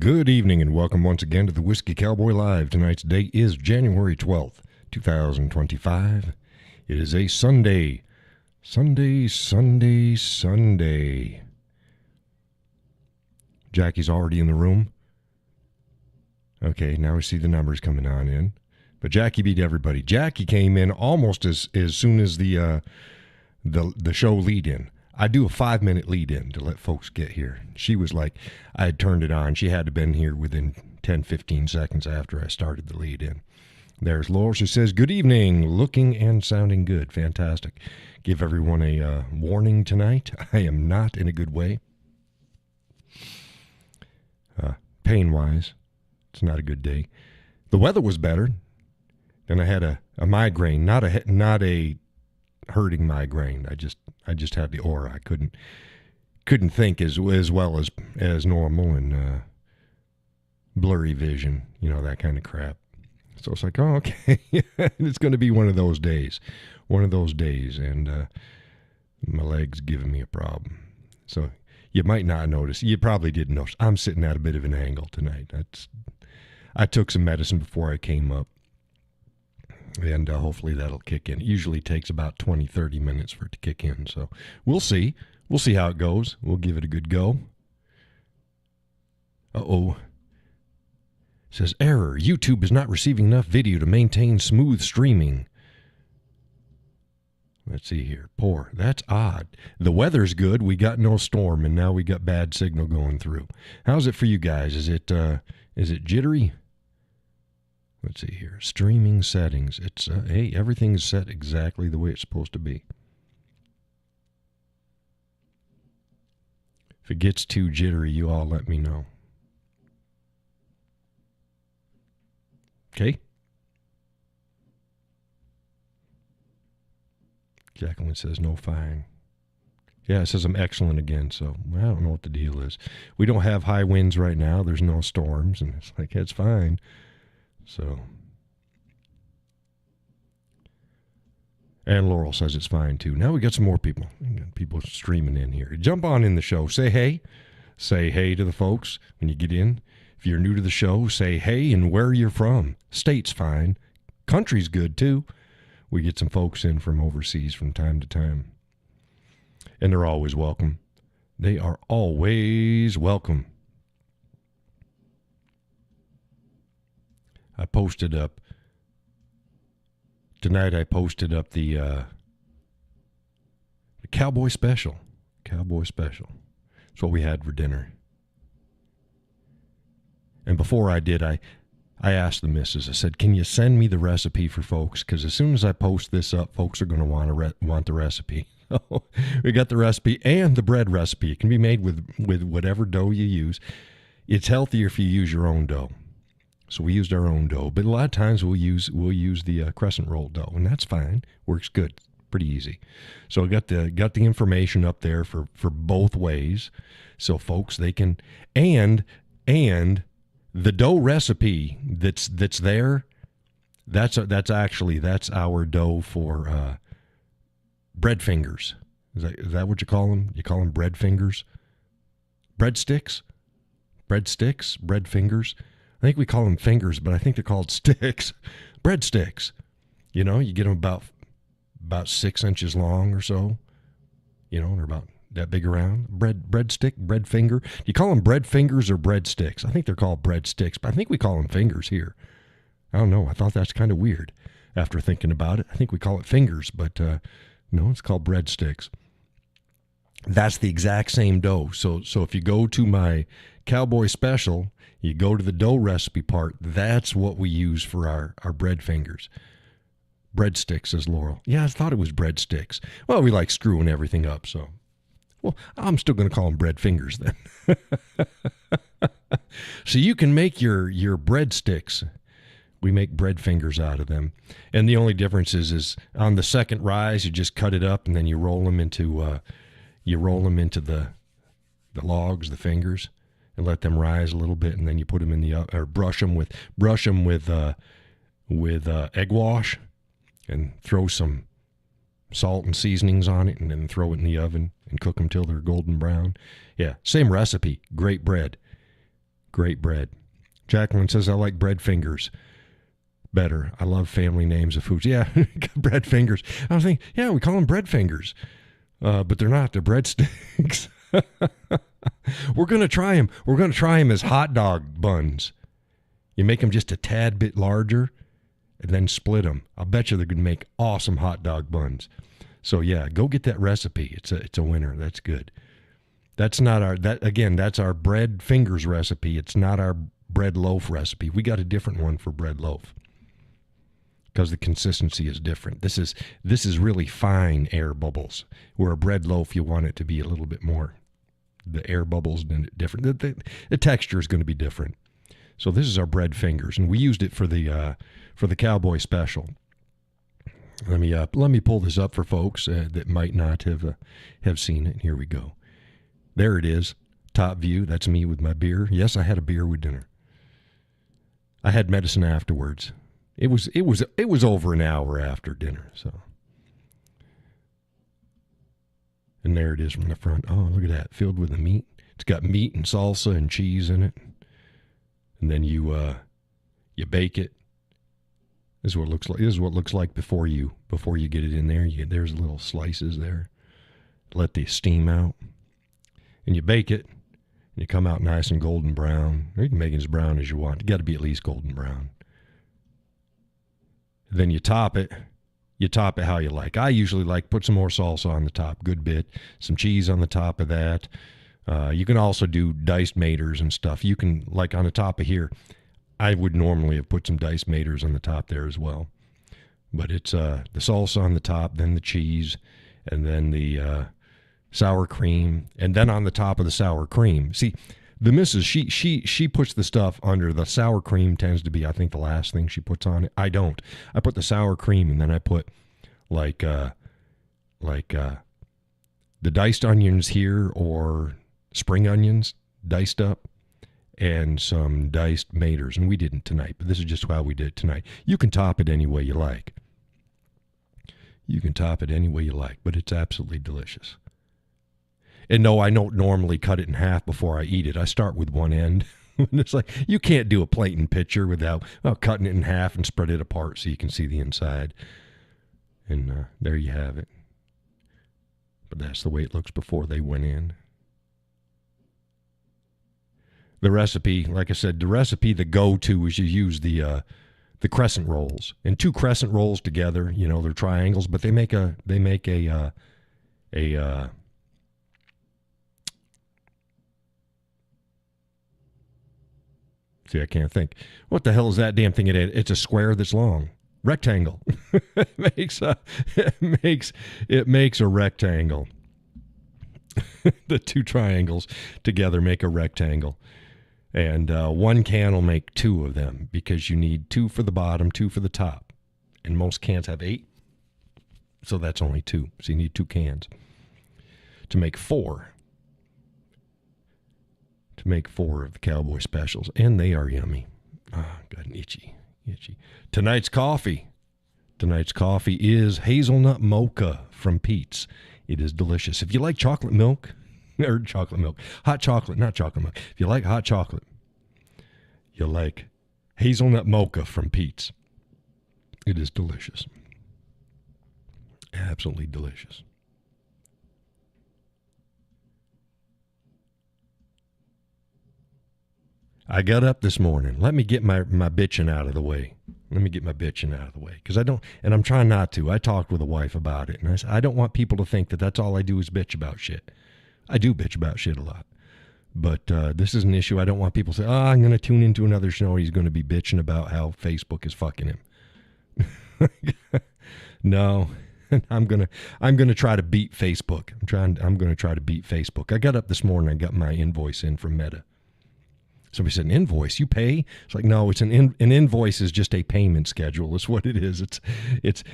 Good evening and welcome once again to the Whiskey Cowboy Live. Tonight's date is January 12th, 2025. It is a Sunday. Sunday. Jackie's already in the room. Okay, now we see the numbers coming on in. But Jackie beat everybody. Jackie came in almost as soon as the show lead-in. I do a 5-minute lead-in to let folks get here. She was like, I had turned it on. She had to have been here within 10, 15 seconds after I started the lead-in. There's Laurel. She says, good evening. Looking and sounding good. Fantastic. Give everyone a warning tonight. I am not in a good way. Pain-wise, it's not a good day. The weather was better. And I had a migraine, not a hurting migraine. I just had the aura. I couldn't think as well as normal and blurry vision, that kind of crap. So it's like, oh, okay, it's going to be one of those days, and my leg's giving me a problem. So you might not notice. You probably didn't notice. I'm sitting at a bit of an angle tonight. I took some medicine before I came up. And hopefully that'll kick in. It usually takes about 20, 30 minutes for it to kick in. So we'll see. We'll see how it goes. We'll give it a good go. Uh-oh. It says, error. YouTube is not receiving enough video to maintain smooth streaming. Let's see here. Poor. That's odd. The weather's good. We got no storm, and now we got bad signal going through. How's it for you guys? Is it jittery? Let's see here. Streaming settings. It's, hey, everything's set exactly the way it's supposed to be. If it gets too jittery, you all let me know. Okay? Jacqueline says no fine. Yeah, it says I'm excellent again, so I don't know what the deal is. We don't have high winds right now. There's no storms, and it's like, it's fine. So, and Laurel says it's fine too. Now we got some more people. We got people streaming in here. Jump on in the show. Say hey. Say hey to the folks when you get in. If you're new to the show, say hey and where you're from. State's fine. Country's good too. We get some folks in from overseas from time to time. And they're always welcome. They are always welcome. I posted up tonight. I posted up the Cowboy special. Cowboy special. That's what we had for dinner. And before I did, I asked the missus. I said, "Can you send me the recipe for folks? Because as soon as I post this up, folks are going to want the recipe." We got the recipe and the bread recipe. It can be made with whatever dough you use. It's healthier if you use your own dough. So we used our own dough, but a lot of times we'll use the crescent roll dough, and that's fine. Works good, pretty easy. So I got the information up there for both ways, so folks they can and the dough recipe that's there. That's our dough for bread fingers. Is that what you call them? You call them bread fingers, breadsticks, bread fingers. I think we call them fingers, but I think they're called sticks. Breadsticks. You get them about 6 inches long or so. They're about that big around. Breadstick, bread finger. Do you call them bread fingers or breadsticks? I think they're called breadsticks, but I think we call them fingers here. I don't know. I thought that's kind of weird after thinking about it. I think we call it fingers, but no, it's called breadsticks. That's the exact same dough. So if you go to my Cowboy special, you go to the dough recipe part, that's what we use for our bread fingers. Breadsticks, says Laurel. Yeah, I thought it was breadsticks. Well, we like screwing everything up, so. Well, I'm still going to call them bread fingers then. So you can make your breadsticks. We make bread fingers out of them. And the only difference is on the second rise, you just cut it up and then you roll them into the logs, the fingers, and let them rise a little bit, and then you put them in the or brush them with egg wash, and throw some salt and seasonings on it, and then throw it in the oven and cook them till they're golden brown. Yeah, same recipe. Great bread. Great bread. Jacqueline says, I like bread fingers better. I love family names of foods. Yeah, bread fingers. I was thinking, yeah, we call them bread fingers. But they're not. They're breadsticks. We're going to try them. We're going to try them as hot dog buns. You make them just a tad bit larger and then split them. I'll bet you they're going to make awesome hot dog buns. So, yeah, go get that recipe. It's a winner. That's good. That's not that's our bread fingers recipe. It's not our bread loaf recipe. We got a different one for bread loaf because the consistency is different. This is really fine air bubbles. Where a bread loaf, you want it to be a little bit more. The air bubbles different. The texture is going to be different. So this is our bread fingers, and we used it for the Cowboy special. Let me pull this up for folks that might not have seen it. Here we go. There it is. Top view. That's me with my beer. Yes, I had a beer with dinner. I had medicine afterwards. It was over an hour after dinner, so. And there it is from the front. Oh, look at that. Filled with the meat. It's got meat and salsa and cheese in it. And then you bake it. This is what it looks like. This is what it looks like before you get it in there. There's little slices there. Let the steam out. And you bake it. And you come out nice and golden brown. Or you can make it as brown as you want. You got to be at least golden brown. Then you top it. You top it how you like. I usually put some more salsa on the top, good bit. Some cheese on the top of that. You can also do diced maters and stuff. You can, like on the top of here, I would normally have put some diced maters on the top there as well. But it's the salsa on the top, then the cheese, and then the sour cream, and then on the top of the sour cream. See, the missus, she puts the stuff under. The sour cream tends to be, I think, the last thing she puts on it. I don't. I put the sour cream, and then I put like the diced onions here, or spring onions diced up, and some diced maters. And we didn't tonight, but this is just how we did it tonight. You can top it any way you like. You can top it any way you like, but it's absolutely delicious. And no, I don't normally cut it in half before I eat it. I start with one end. It's like, you can't do a plate and pitcher without cutting it in half and spread it apart so you can see the inside. And there you have it. But that's the way it looks before they went in. The recipe, like I said, the go-to is you use the crescent rolls. And two crescent rolls together, they're triangles, but they make a see, I can't think. What the hell is that damn thing? It's a square that's long. Rectangle. It makes a rectangle. The two triangles together make a rectangle. And one can will make two of them because you need two for the bottom, two for the top. And most cans have 8. So that's only 2. So you need 2 cans to make 4. To make 4 of the Cowboy specials. And they are yummy. Ah, got an itchy. Tonight's coffee is hazelnut mocha from Pete's. It is delicious. If you like chocolate milk, hot chocolate, not chocolate milk. If you like hot chocolate, you'll like hazelnut mocha from Pete's. It is delicious. Absolutely delicious. I got up this morning. Let me get my bitching out of the way. Because I don't, and I'm trying not to. I talked with a wife about it, and I said, I don't want people to think that that's all I do is bitch about shit. I do bitch about shit a lot. But this is an issue I don't want people to say, I'm going to tune into another show. He's going to be bitching about how Facebook is fucking him. No, I'm going to try to beat Facebook. I'm going to try to beat Facebook. I got up this morning. I got my invoice in from Meta. Somebody said, an invoice, you pay? It's like, no, it's an invoice is just a payment schedule. It's what it is.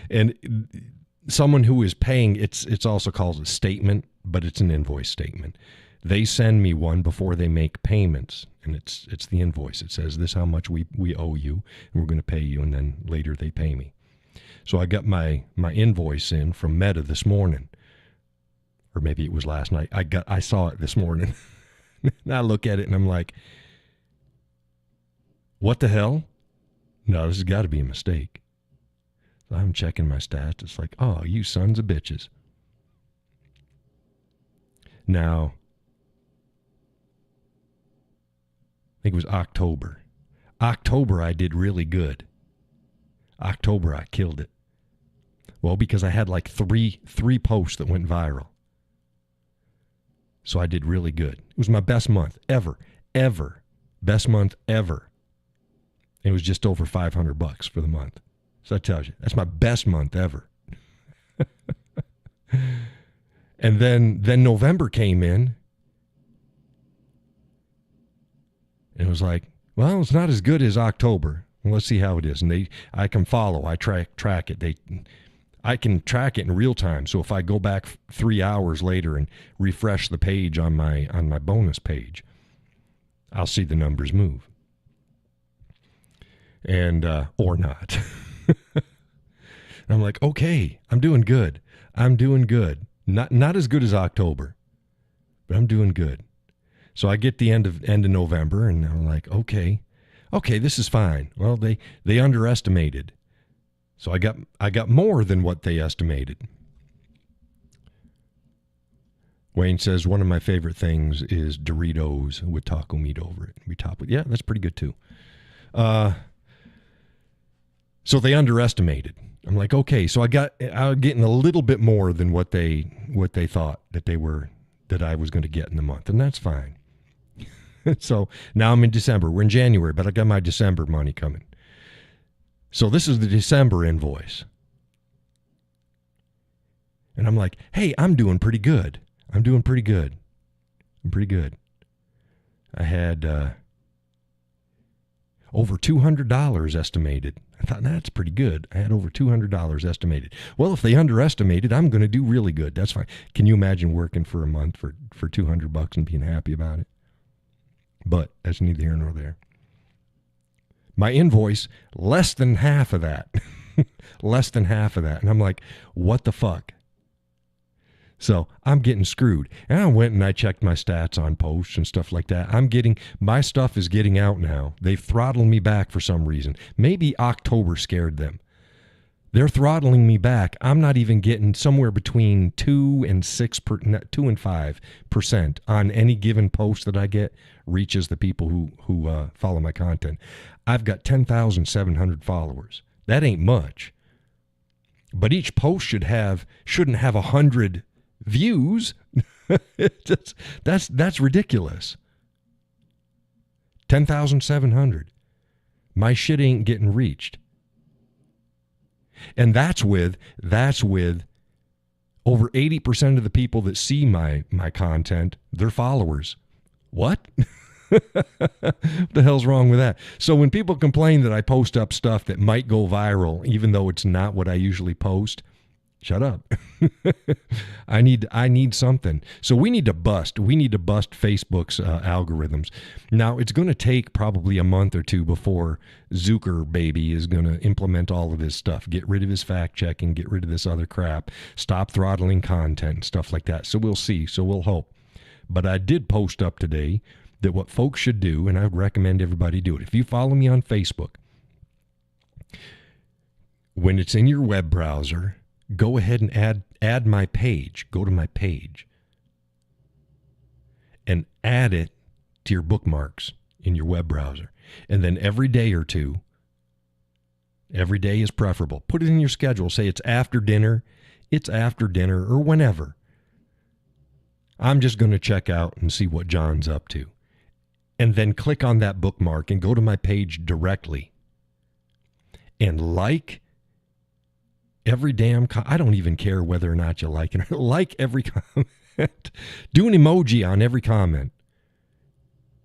And someone who is paying, it's also called a statement, but it's an invoice statement. They send me one before they make payments, and it's the invoice. It says this how much we owe you, and we're going to pay you, and then later they pay me. So I got my invoice in from Meta this morning, or maybe it was last night. I saw it this morning, and I look at it and I'm like, What the hell? No, this has got to be a mistake. So I'm checking my stats. It's like, oh, you sons of bitches. Now, I think it was October. October, I did really good. October, I killed it. Well, because I had like three posts that went viral. So I did really good. It was my best month ever. Best month ever. It was just over $500 for the month. So that tells you, that's my best month ever. And then November came in. And it was like, well, it's not as good as October. Well, let's see how it is. And I can follow. I track it. I can track it in real time. So if I go back 3 hours later and refresh the page on my bonus page, I'll see the numbers move. And or not. I'm like, okay, I'm doing good. Not as good as October, but I'm doing good. So I get the end of November, and I'm like, okay, this is fine. Well, they underestimated. So I got more than what they estimated. Wayne says one of my favorite things is Doritos with taco meat over it. We top it. Yeah, that's pretty good too. So they underestimated. I'm like, okay, so I was getting a little bit more than what they thought that I was going to get in the month, and that's fine. So now I'm in December. We're in January, but I got my December money coming. So this is the December invoice. And I'm like, hey, I'm doing pretty good. I'm pretty good. I had over $200 estimated. I thought, that's pretty good. I had over $200 estimated. Well, if they underestimated, I'm going to do really good. That's fine. Can you imagine working for a month for $200 and being happy about it? But that's neither here nor there. My invoice, less than half of that. Less than half of that. And I'm like, what the fuck? So I'm getting screwed. And I went and I checked my stats on posts and stuff like that. My stuff is getting out now. They've throttled me back for some reason. Maybe October scared them. They're throttling me back. I'm not even getting somewhere between 2 and 5% on any given post that I get reaches the people who follow my content. I've got 10,700 followers. That ain't much. But each post shouldn't have 100 views. That's ridiculous. 10,700. My shit ain't getting reached. And that's with over 80% of the people that see my content, they're followers. What? What the hell's wrong with that? So when people complain that I post up stuff that might go viral, even though it's not what I usually post, shut up. I need something. So we need to bust Facebook's algorithms. Now, it's going to take probably a month or two before Zucker baby is going to implement all of his stuff, get rid of his fact checking, get rid of this other crap, stop throttling content and stuff like that. So we'll see. So we'll hope. But I did post up today that what folks should do, and I would recommend everybody do it. If you follow me on Facebook, when it's in your web browser, go ahead and add my page. Go to my page and add it to your bookmarks in your web browser. And then every day or two, every day is preferable. Put it in your schedule. Say it's after dinner, or whenever. I'm just going to check out and see what John's up to. And then click on that bookmark and go to my page directly. And like every damn I don't even care whether or not you like it. Like every comment. Do an emoji on every comment.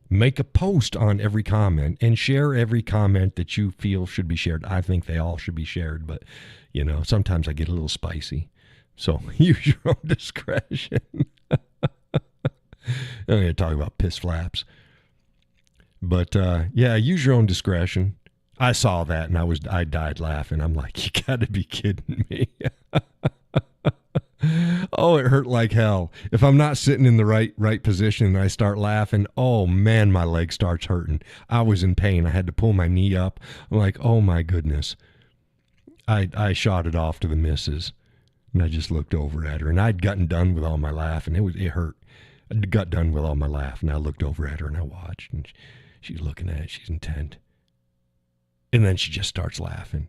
Make a post on every comment and share every comment that you feel should be shared. I think they all should be shared, but sometimes I get a little spicy. So use your own discretion. I'm going to talk about piss flaps. But use your own discretion. I saw that and I died laughing. I'm like, you got to be kidding me. Oh, it hurt like hell. If I'm not sitting in the right position and I start laughing, oh man, my leg starts hurting. I was in pain. I had to pull my knee up. I'm like, oh my goodness. I shot it off to the missus, and I just looked over at her, and I'd gotten done with all my laughing. It hurt. I got done with all my laugh, and I looked over at her and I watched, and she's looking at it. She's intent. And then she just starts laughing.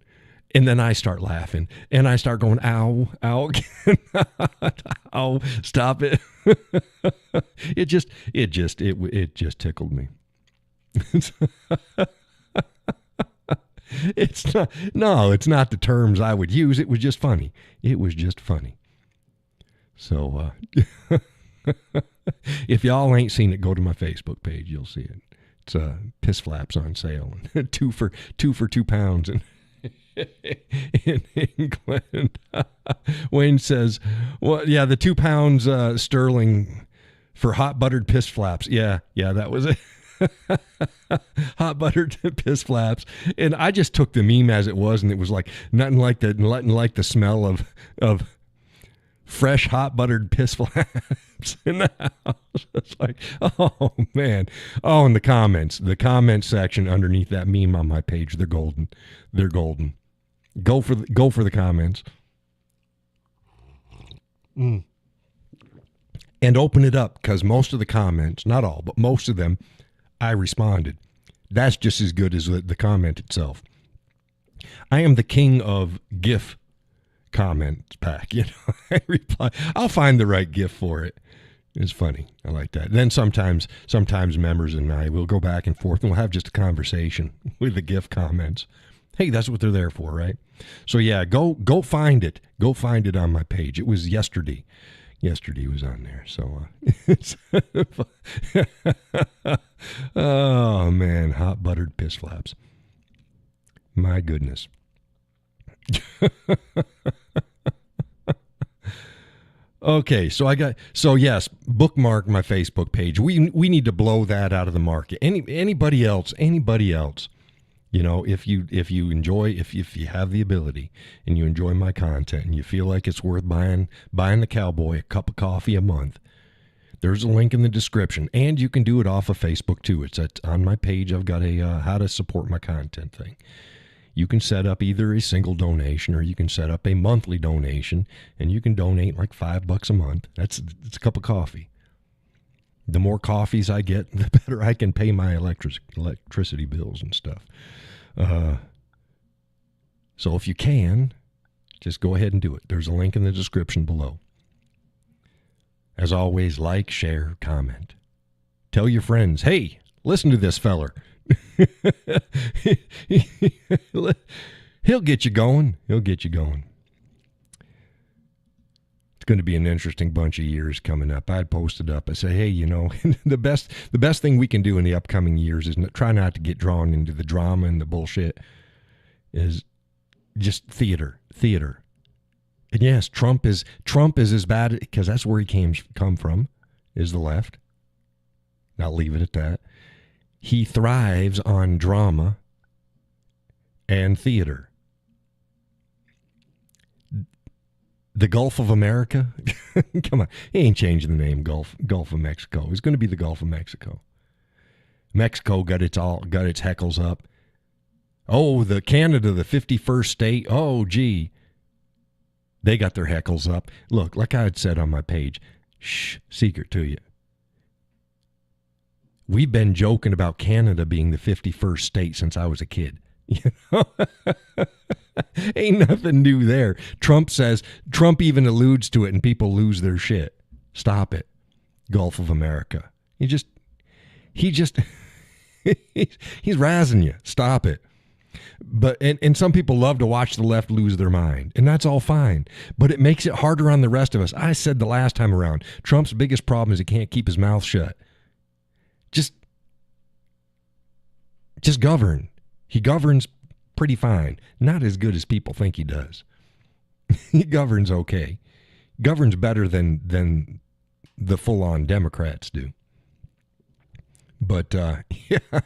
And then I start laughing, and I start going, ow, ow, ow, stop it. It just tickled me. It's not the terms I would use. It was just funny. It was just funny. So, if y'all ain't seen it, go to my Facebook page. You'll see it. It's piss flaps on sale. two for £2 in England. Wayne says, well, yeah, the £2 sterling for hot buttered piss flaps. Yeah, that was it. Hot buttered piss flaps. And I just took the meme as it was, and it was like nothing like the smell of fresh hot buttered piss flaps in the house. It's like, oh man. Oh, and the comments section underneath that meme on my page, they're golden. They're golden. Go for the comments. And open it up, because most of the comments, not all, but most of them, I responded. That's just as good as the comment itself. I am the king of GIF comments back. I reply. I'll find the right GIF for it. It's funny. I like that. Then sometimes members and I will go back and forth, and we'll have just a conversation with the GIF comments. Hey, that's what they're there for, right? So yeah, go find it. Go find it on my page. It was yesterday. Yesterday was on there. So, oh man, hot buttered piss flaps. My goodness. Okay, so yes, bookmark my Facebook page. We need to blow that out of the market. Anybody else, if you enjoy, if you have the ability and you enjoy my content and you feel like it's worth buying the Cowboy a cup of coffee a month, there's a link in the description, and you can do it off of Facebook too. It's on my page. I've got a how to support my content thing. You can set up either a single donation, or you can set up a monthly donation, and you can donate like $5 a month. It's a cup of coffee. The more coffees I get, the better I can pay my electricity bills and stuff. So if you can, just go ahead and do it. There's a link in the description below. As always, like, share, comment. Tell your friends, hey, listen to this feller. He'll get you going. He'll get you going. It's going to be an interesting bunch of years coming up. I'd posted up. I say, hey, the best thing we can do in the upcoming years is try not to get drawn into the drama and the bullshit. Is just theater. And yes, Trump is as bad, because that's where he come from, is the left. I'll leave it at that. He thrives on drama and theater. The Gulf of America? Come on. He ain't changing the name Gulf of Mexico. It's going to be the Gulf of Mexico. Mexico got its heckles up. Oh, the Canada, the 51st state. Oh, gee. They got their heckles up. Look, like I had said on my page, secret to you. We've been joking about Canada being the 51st state since I was a kid. Ain't nothing new there. Trump even alludes to it, and people lose their shit. Stop it. Gulf of America. He's razzing you. Stop it. But and some people love to watch the left lose their mind, and that's all fine. But it makes it harder on the rest of us. I said the last time around, Trump's biggest problem is he can't keep his mouth shut. Just govern. He governs pretty fine. Not as good as people think he does. He governs okay. Governs better than the full-on Democrats do. But yeah,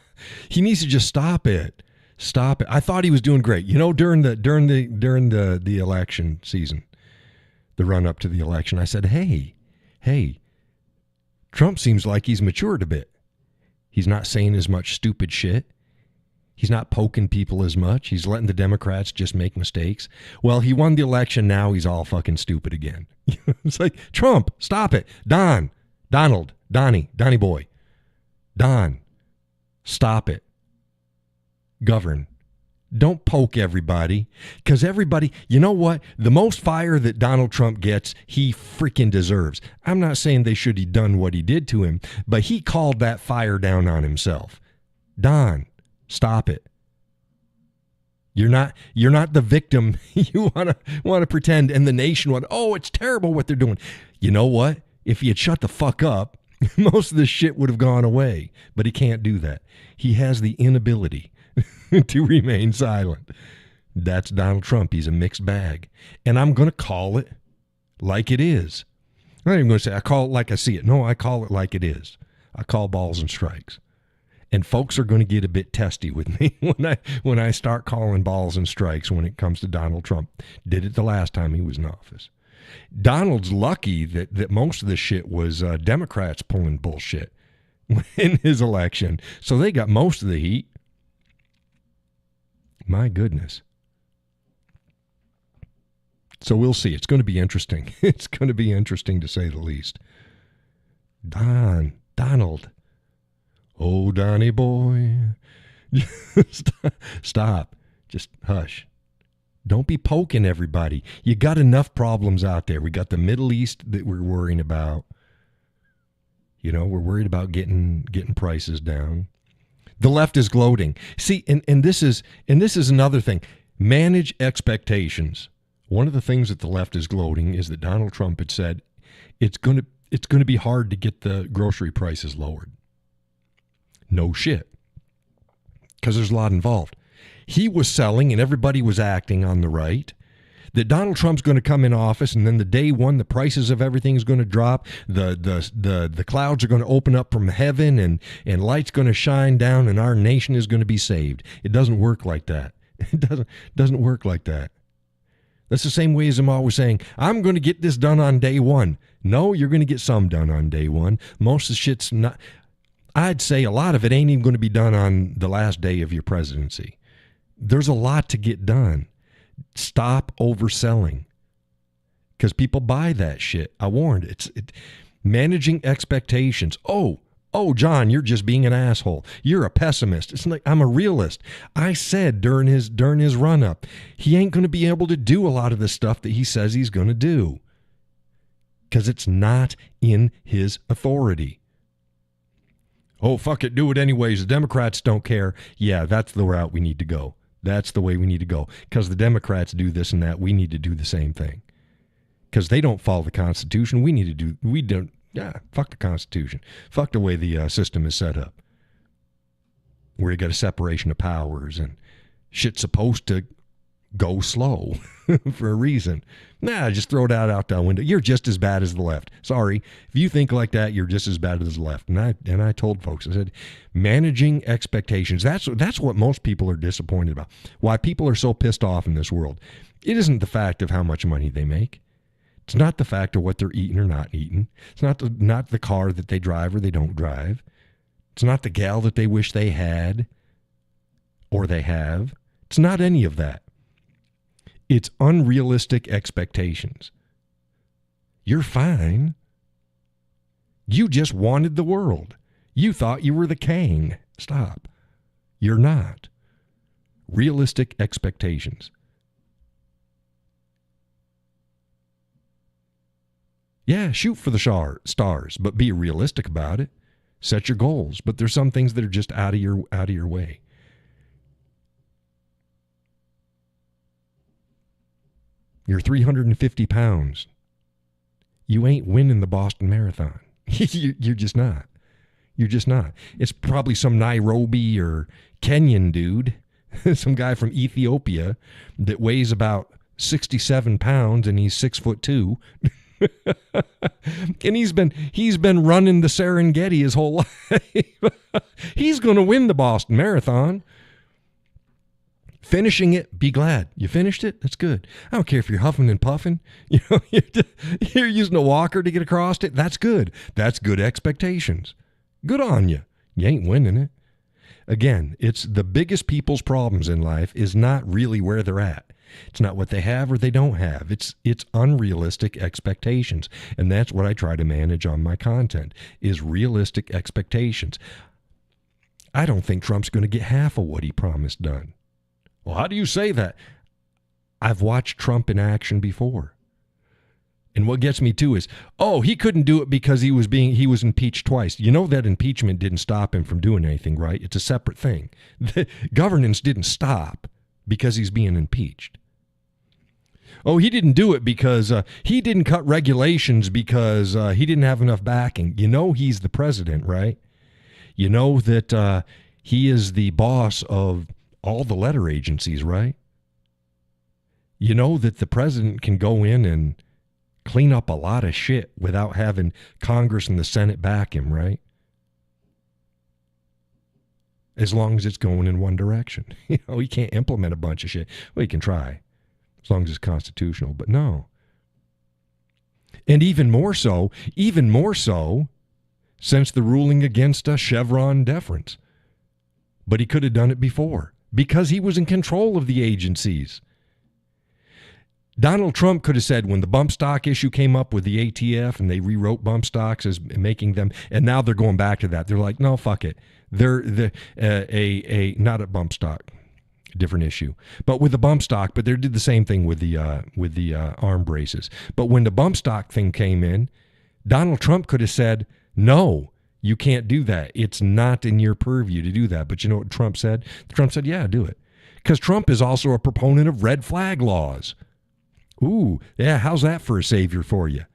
he needs to just stop it. Stop it. I thought he was doing great. During the election season, the run up to the election. I said, hey, Trump seems like he's matured a bit. He's not saying as much stupid shit. He's not poking people as much. He's letting the Democrats just make mistakes. Well, he won the election. Now he's all fucking stupid again. It's like, Trump, stop it. Donnie boy. Don, stop it. Govern. Don't poke everybody, because everybody, you know what? The most fire that Donald Trump gets, he freaking deserves. I'm not saying they should have done what he did to him, but he called that fire down on himself. Don, stop it. You're not the victim. You want to pretend, and the nation would, oh, it's terrible what they're doing. You know what? If he had shut the fuck up, most of this shit would have gone away. But he can't do that. He has the inability to remain silent. That's Donald Trump. He's a mixed bag. And I'm going to call it like it is. I'm not even going to say I call it like I see it. No, I call it like it is. I call balls and strikes. And folks are going to get a bit testy with me when I start calling balls and strikes when it comes to Donald Trump. Did it the last time he was in office. Donald's lucky that most of the shit was Democrats pulling bullshit in his election. So they got most of the heat. My goodness. So we'll see. It's going to be interesting. It's going to be interesting to say the least. Donald. Oh, Donnie boy. Stop. Just hush. Don't be poking everybody. You got enough problems out there. We got the Middle East that we're worrying about. You know, we're worried about getting prices down. The left is gloating. See, and this is another thing. Manage expectations. One of the things that the left is gloating is that Donald Trump had said it's going to be hard to get the grocery prices lowered. No shit. Because there's a lot involved. He was selling and everybody was acting on the right that Donald Trump's going to come in office, and then the day one, the prices of everything is going to drop. The clouds are going to open up from heaven, and light's going to shine down, and our nation is going to be saved. It doesn't work like that. It doesn't work like that. That's the same way as I'm always saying, I'm going to get this done on day one. No, you're going to get some done on day one. Most of the shit's not. I'd say a lot of it ain't even going to be done on the last day of your presidency. There's a lot to get done. Stop overselling, because people buy that shit. I warned. Managing expectations. Oh, John, you're just being an asshole. You're a pessimist. It's like, I'm a realist. I said during his run up, he ain't going to be able to do a lot of the stuff that he says he's going to do, because it's not in his authority. Oh, fuck it, do it anyways. The Democrats don't care. Yeah, that's the route we need to go. That's the way we need to go. Because the Democrats do this and that. We need to do the same thing. Because they don't follow the Constitution. Fuck the Constitution. Fuck the way the system is set up. Where you got a separation of powers and shit's supposed to go slow for a reason. Just throw that out the window. You're just as bad as the left. Sorry. If you think like that, you're just as bad as the left. And I told folks, I said, managing expectations. That's what most people are disappointed about. Why people are so pissed off in this world. It isn't the fact of how much money they make. It's not the fact of what they're eating or not eating. It's not the car that they drive or they don't drive. It's not the gal that they wish they had or they have. It's not any of that. It's unrealistic expectations. You're fine. You just wanted the world. You thought you were the king. Stop. You're not. Realistic expectations. Yeah, shoot for the stars, but be realistic about it. Set your goals, but there's some things that are just out of your way. You're 350 pounds. You ain't winning the Boston Marathon. You're just not. You're just not. It's probably some Nairobi or Kenyan dude, some guy from Ethiopia that weighs about 67 pounds and he's 6'2". And he's been running the Serengeti his whole life. He's going to win the Boston Marathon. finishing it, be glad. You finished it? That's good. I don't care if you're huffing and puffing. You're using a walker to get across it. That's good. That's good expectations. Good on you. You ain't winning it. Again, it's the biggest people's problems in life is not really where they're at. It's not what they have or they don't have. It's unrealistic expectations. And that's what I try to manage on my content is realistic expectations. I don't think Trump's going to get half of what he promised done. Well, how do you say that? I've watched Trump in action before. And what gets me too is, he couldn't do it because he was impeached twice. You know that impeachment didn't stop him from doing anything, right? It's a separate thing. The governance didn't stop because he's being impeached. He didn't do it because he didn't cut regulations because he didn't have enough backing. You know he's the president, right? You know that he is the boss of all the letter agencies, right? You know that the president can go in and clean up a lot of shit without having Congress and the Senate back him, right? As long as it's going in one direction. He can't implement a bunch of shit. Well, he can try, as long as it's constitutional, but no. And even more so, since the ruling against Chevron deference. But he could have done it before because he was in control of the agencies. Donald Trump could have said when the bump stock issue came up with the ATF and they rewrote bump stocks as making them, and now they're going back to that. They're like, no, fuck it. They're not a bump stock, different issue, but with the bump stock. But they did the same thing with the arm braces. But when the bump stock thing came in, Donald Trump could have said, no, you can't do that. It's not in your purview to do that. But you know what Trump said? Trump said, yeah, do it. Because Trump is also a proponent of red flag laws. Ooh, yeah, how's that for a savior for you?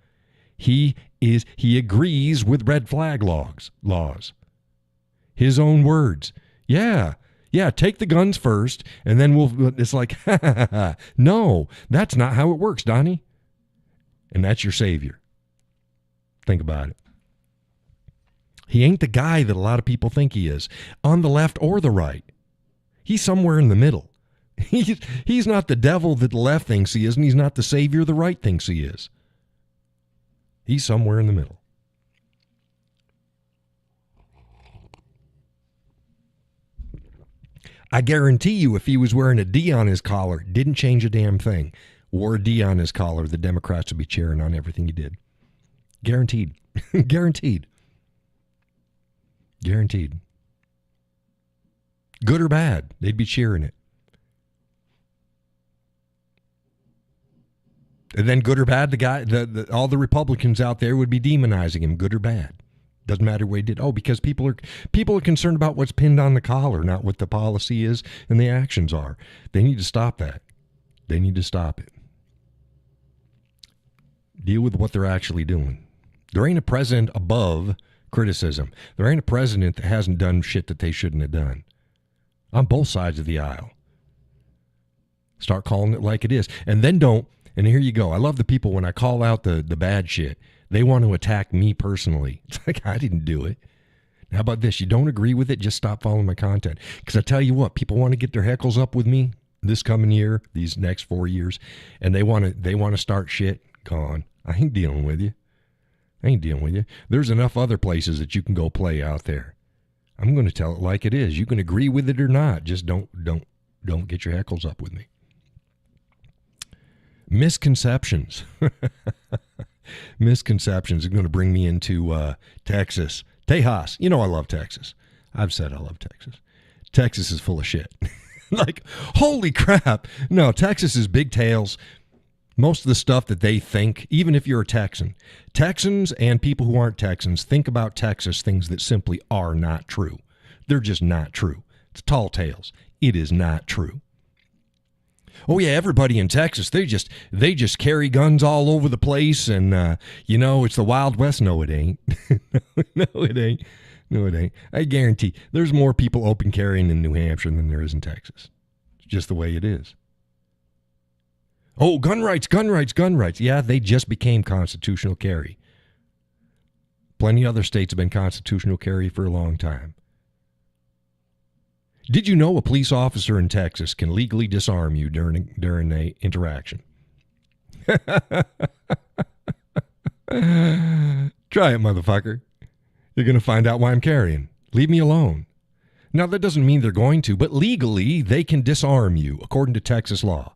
He agrees with red flag laws. His own words. Yeah, take the guns first, and then it's like, no, that's not how it works, Donnie. And that's your savior. Think about it. He ain't the guy that a lot of people think he is, on the left or the right. He's somewhere in the middle. He's not the devil that the left thinks he is, and he's not the savior the right thinks he is. He's somewhere in the middle. I guarantee you if he was wearing a D on his collar, didn't change a damn thing, wore a D on his collar, the Democrats would be cheering on everything he did. Guaranteed. Guaranteed. Guaranteed. Good or bad, they'd be cheering it. And then good or bad, the guy, all the Republicans out there would be demonizing him, good or bad. Doesn't matter what he did. Because people are concerned about what's pinned on the collar, not what the policy is and the actions are. They need to stop that. They need to stop it. Deal with what they're actually doing. There ain't a president above criticism. There ain't a president that hasn't done shit that they shouldn't have done. On both sides of the aisle. Start calling it like it is. And then don't. And here you go. I love the people when I call out the bad shit. They want to attack me personally. It's like, I didn't do it. How about this? You don't agree with it? Just stop following my content. Because I tell you what, people want to get their heckles up with me this coming year, these next 4 years, and they want to start shit. Gone. I ain't dealing with you. There's enough other places that you can go play out there. I'm going to tell it like it is. You can agree with it or not. Just don't get your heckles up with me. Misconceptions. Misconceptions are going to bring me into Texas. Tejas. You know I love Texas. I've said I love Texas. Texas is full of shit. Like, holy crap. No, Texas is big tails. Most of the stuff that they think, even if you're a Texan, Texans and people who aren't Texans think about Texas things that simply are not true. They're just not true. It's tall tales. It is not true. Oh yeah, everybody in Texas, they just carry guns all over the place, and it's the Wild West. No, it ain't. No, it ain't. No, it ain't. I guarantee there's more people open carrying in New Hampshire than there is in Texas. It's just the way it is. Oh, gun rights. Yeah, they just became constitutional carry. Plenty of other states have been constitutional carry for a long time. Did you know a police officer in Texas can legally disarm you during a interaction? Try it, motherfucker. You're going to find out why I'm carrying. Leave me alone. Now, that doesn't mean they're going to, but legally, they can disarm you, according to Texas law.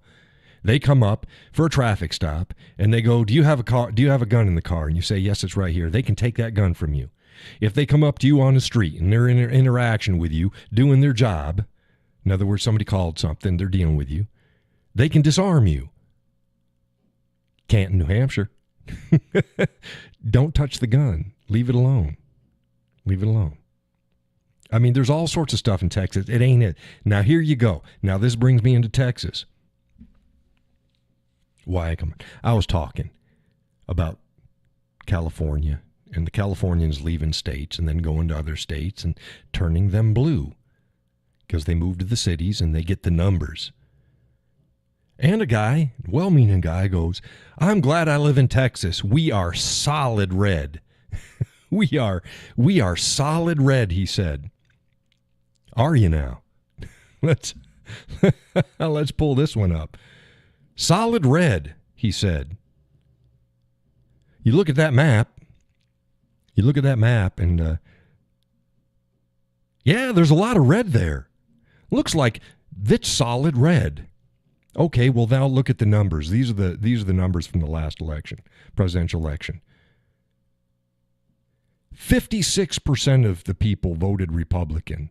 They come up for a traffic stop, and they go, do you have a car? Do you have a gun in the car? And you say, yes, it's right here. They can take that gun from you. If they come up to you on the street, and they're in an interaction with you, doing their job, in other words, somebody called something, they're dealing with you, they can disarm you. Can't in New Hampshire. Don't touch the gun. Leave it alone. Leave it alone. I mean, there's all sorts of stuff in Texas. It ain't it. Now, here you go. Now, this brings me into Texas. Why? I was talking about California and the Californians leaving states and then going to other states and turning them blue because they move to the cities and they get the numbers. And a guy, well-meaning guy, goes, I'm glad I live in Texas. We are solid red. We are solid red, he said. Are you now? Let's pull this one up. Solid red, he said. You look at that map. And yeah, there's a lot of red there. Looks like that's solid red. Okay, well now look at the numbers. These are the numbers from the last election, presidential election. 56% of the people voted Republican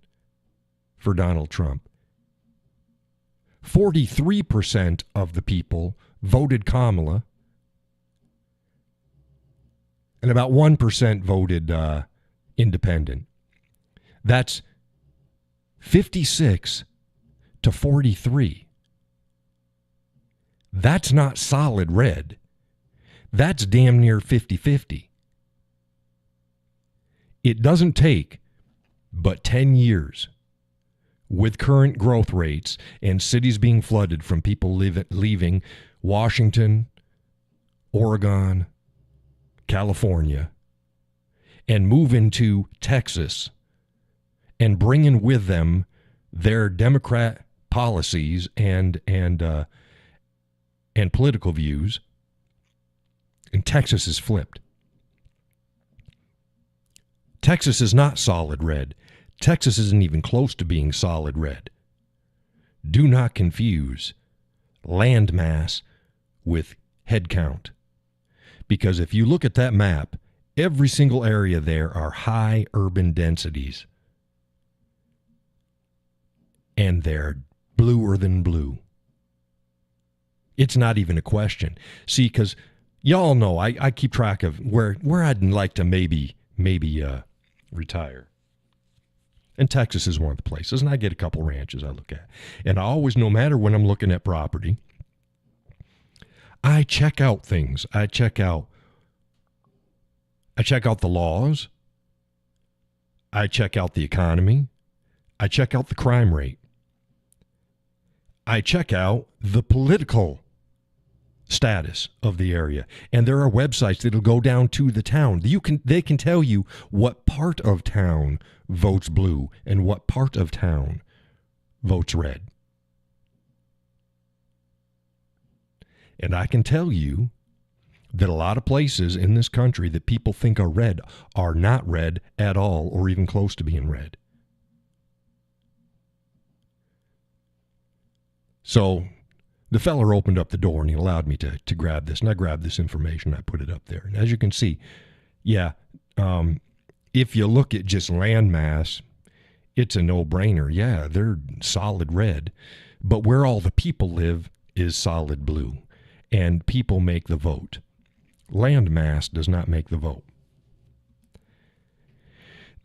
for Donald Trump. 43% of the people voted Kamala. And about 1% voted independent. That's 56 to 43. That's not solid red. That's damn near 50-50. It doesn't take but 10 years with current growth rates and cities being flooded from people leaving Washington, Oregon, California, and move into Texas and bringing with them their Democrat policies and political views, and Texas is flipped. Texas is not solid red. Texas isn't even close to being solid red. Do not confuse land mass with head count. Because if you look at that map, every single area there are high urban densities. And they're bluer than blue. It's not even a question. See, because y'all know I keep track of where I'd like to maybe retire. And Texas is one of the places, and I get a couple ranches I look at. And I always, no matter when I'm looking at property, I check out things. I check out the laws. I check out the economy. I check out the crime rate. I check out the political status of the area. And there are websites that'll go down to the town. They can tell you what part of town votes blue and what part of town votes red. And I can tell you that a lot of places in this country that people think are red are not red at all or even close to being red. So the feller opened up the door and he allowed me to grab this. And I grabbed this information. I put it up there. And as you can see, yeah, if you look at just land mass, it's a no-brainer. Yeah, they're solid red. But where all the people live is solid blue. And people make the vote. Land mass does not make the vote.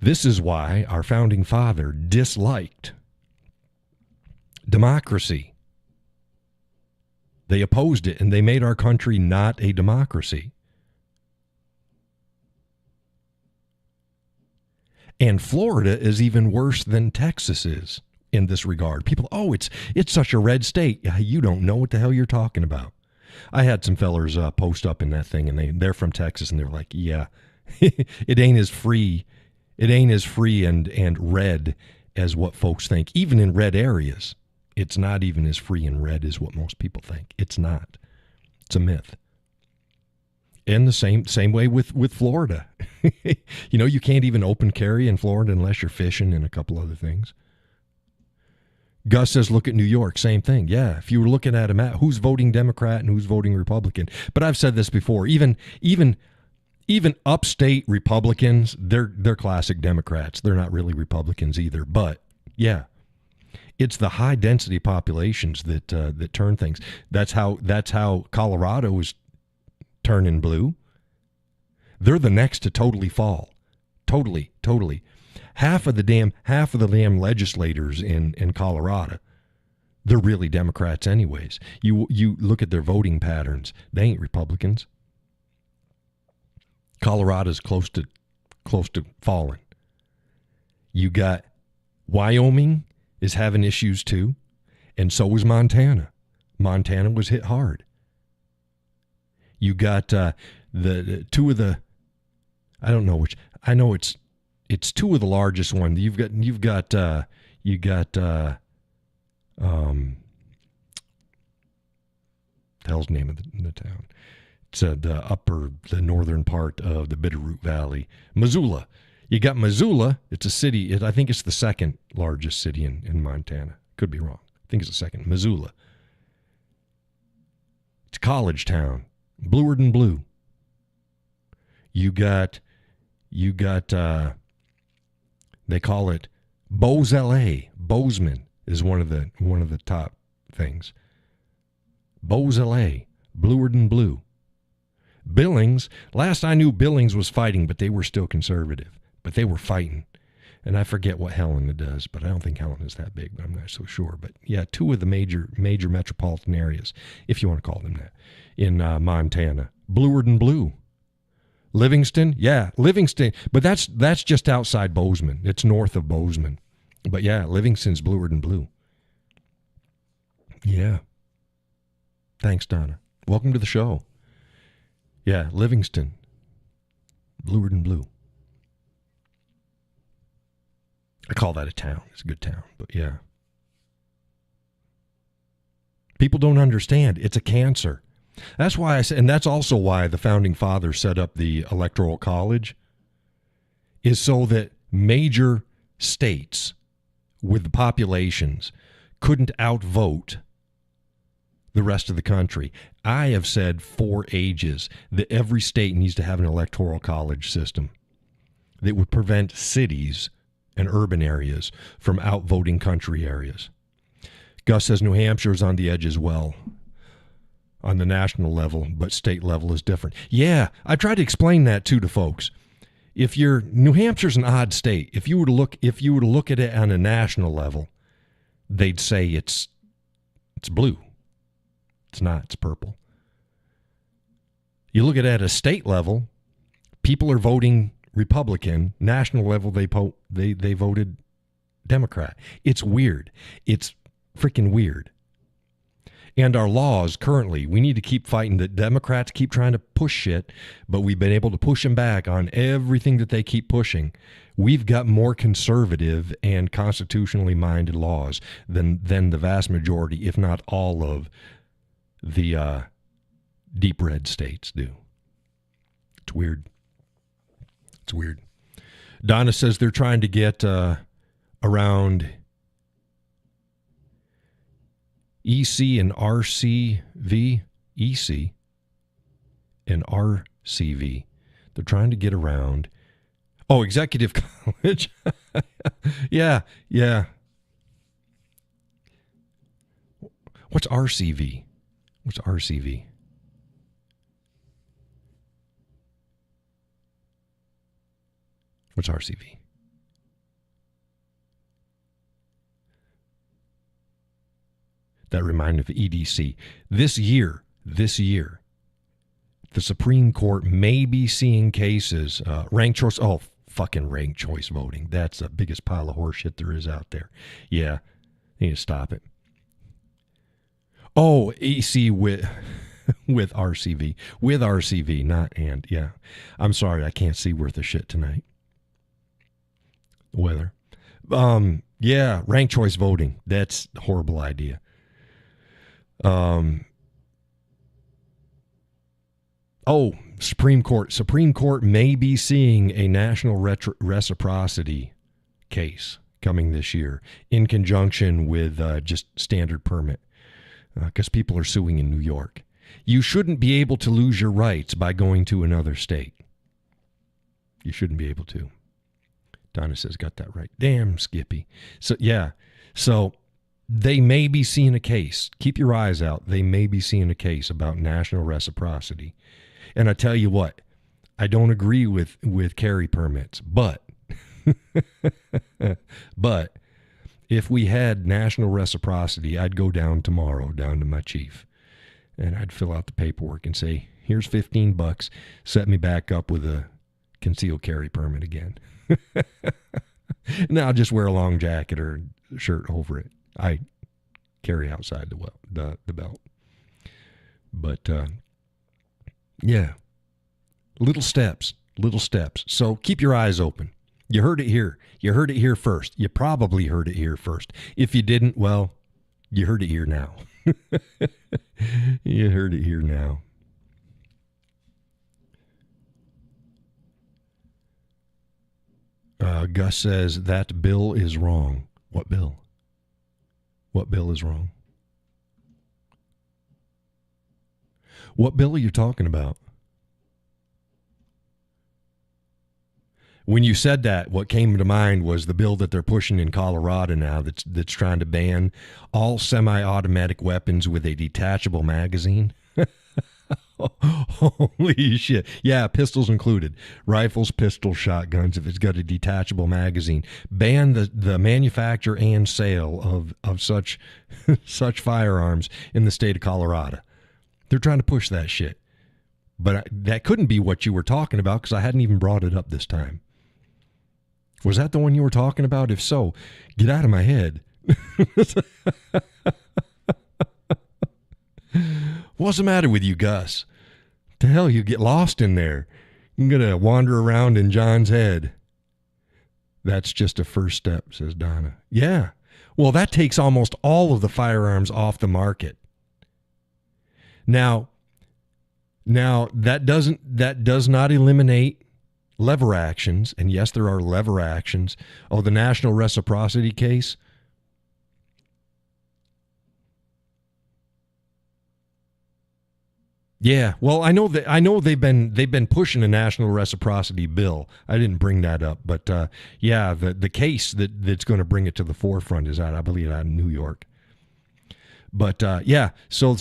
This is why our founding father disliked democracy. They opposed it, and they made our country not a democracy. And Florida is even worse than Texas is in this regard. People, it's such a red state. You don't know what the hell you're talking about. I had some fellers post up in that thing, and they're from Texas, and they're like, yeah, it ain't as free and red as what folks think. Even in red areas, it's not even as free in red as what most people think. It's not. It's a myth. And the same way with Florida. You can't even open carry in Florida unless you're fishing and a couple other things. Gus says, look at New York. Same thing. Yeah, if you were looking at a map, who's voting Democrat and who's voting Republican. But I've said this before. Even upstate Republicans, they're classic Democrats. They're not really Republicans either. But yeah, it's the high density populations that turn things. That's how Colorado is turning blue. They're the next to totally fall. Totally. Half of the damn legislators in Colorado, they're really Democrats anyways. You look at their voting patterns. They ain't Republicans. Colorado's close to falling. You got Wyoming is having issues too, and so is Montana. Montana was hit hard. You got the two of the, I don't know which. I know it's two of the largest ones. You got the hell's the name of the town? It's the northern part of the Bitterroot Valley, Missoula. You got Missoula. It's a city. I think it's the second largest city in Montana. Could be wrong. I think it's the second. Missoula. It's a college town. Bluer than blue. You got they call it Bows LA. Bozeman is one of the top things. Bows LA, bluer than blue. Billings, last I knew Billings was fighting, but they were still conservative. But they were fighting. And I forget what Helena does, but I don't think Helena is that big, but I'm not so sure. But yeah, two of the major metropolitan areas, if you want to call them that, in Montana. Bluer than blue. Livingston, yeah, Livingston. But that's just outside Bozeman. It's north of Bozeman. But yeah, Livingston's bluer than blue. Yeah. Thanks, Donna. Welcome to the show. Yeah, Livingston. Bluer than blue. I call that a town. It's a good town, but yeah. People don't understand. It's a cancer. That's why I said, and that's also why the founding fathers set up the Electoral College, is so that major states with the populations couldn't outvote the rest of the country. I have said for ages that every state needs to have an Electoral College system that would prevent cities and urban areas from outvoting country areas. Gus says New Hampshire is on the edge as well on the national level, but state level is different. Yeah, I tried to explain that too to folks. New Hampshire's an odd state. If you were to look at it on a national level, they'd say it's blue. It's not, it's purple. You look at it at a state level, people are voting Republican. National level, they voted Democrat. It's weird. It's freaking weird. And our laws currently, we need to keep fighting. The Democrats keep trying to push shit, but we've been able to push them back on everything that they keep pushing. We've got more conservative and constitutionally minded laws than the vast majority, if not all of the deep red states do. It's weird. It's weird. Donna says they're trying to get around EC and RCV. EC and RCV. They're trying to get around. Oh, Executive College. Yeah. What's RCV? What's RCV? What's RCV? That reminded me of EDC. This year, the Supreme Court may be seeing cases, ranked choice. Oh, fucking ranked choice voting. That's the biggest pile of horseshit there is out there. Yeah, they need to stop it. Oh, EC with RCV. With RCV, not and. Yeah. I'm sorry, I can't see worth a shit tonight. Weather. Yeah, ranked choice voting. That's a horrible idea. Supreme Court. Supreme Court may be seeing a national reciprocity case coming this year in conjunction with just standard permit, because people are suing in New York. You shouldn't be able to lose your rights by going to another state. You shouldn't be able to. Donna says, got that right. Damn, Skippy. So, yeah. So they may be seeing a case. Keep your eyes out. They may be seeing a case about national reciprocity. And I tell you what, I don't agree with carry permits, but if we had national reciprocity, I'd go down tomorrow, down to my chief, and I'd fill out the paperwork and say, here's $15, set me back up with a concealed carry permit again. Now I'll just wear a long jacket or shirt over it. I carry outside the belt. But yeah, little steps. So keep your eyes open. You heard it here. You heard it here first. You probably heard it here first. If you didn't, well, you heard it here now. You heard it here now. Gus says that bill is wrong. What bill? What bill is wrong? What bill are you talking about? When you said that, what came to mind was the bill that they're pushing in Colorado now that's trying to ban all semi-automatic weapons with a detachable magazine. Holy shit. Yeah, pistols included. Rifles, pistols, shotguns, if it's got a detachable magazine. Ban the manufacture and sale of such firearms in the state of Colorado. They're trying to push that shit. But that couldn't be what you were talking about, because I hadn't even brought it up this time. Was that the one you were talking about? If so, get out of my head. What's the matter with you, Gus? The hell, you get lost in there. You're going to wander around in John's head. That's just a first step, says Donna. Yeah. Well, that takes almost all of the firearms off the market. Now that does not eliminate lever actions. And yes, there are lever actions. Oh, the national reciprocity case. Yeah, well, I know they've been pushing a national reciprocity bill. I didn't bring that up, but yeah, the case that's going to bring it to the forefront is out, I believe, out in New York. But yeah, so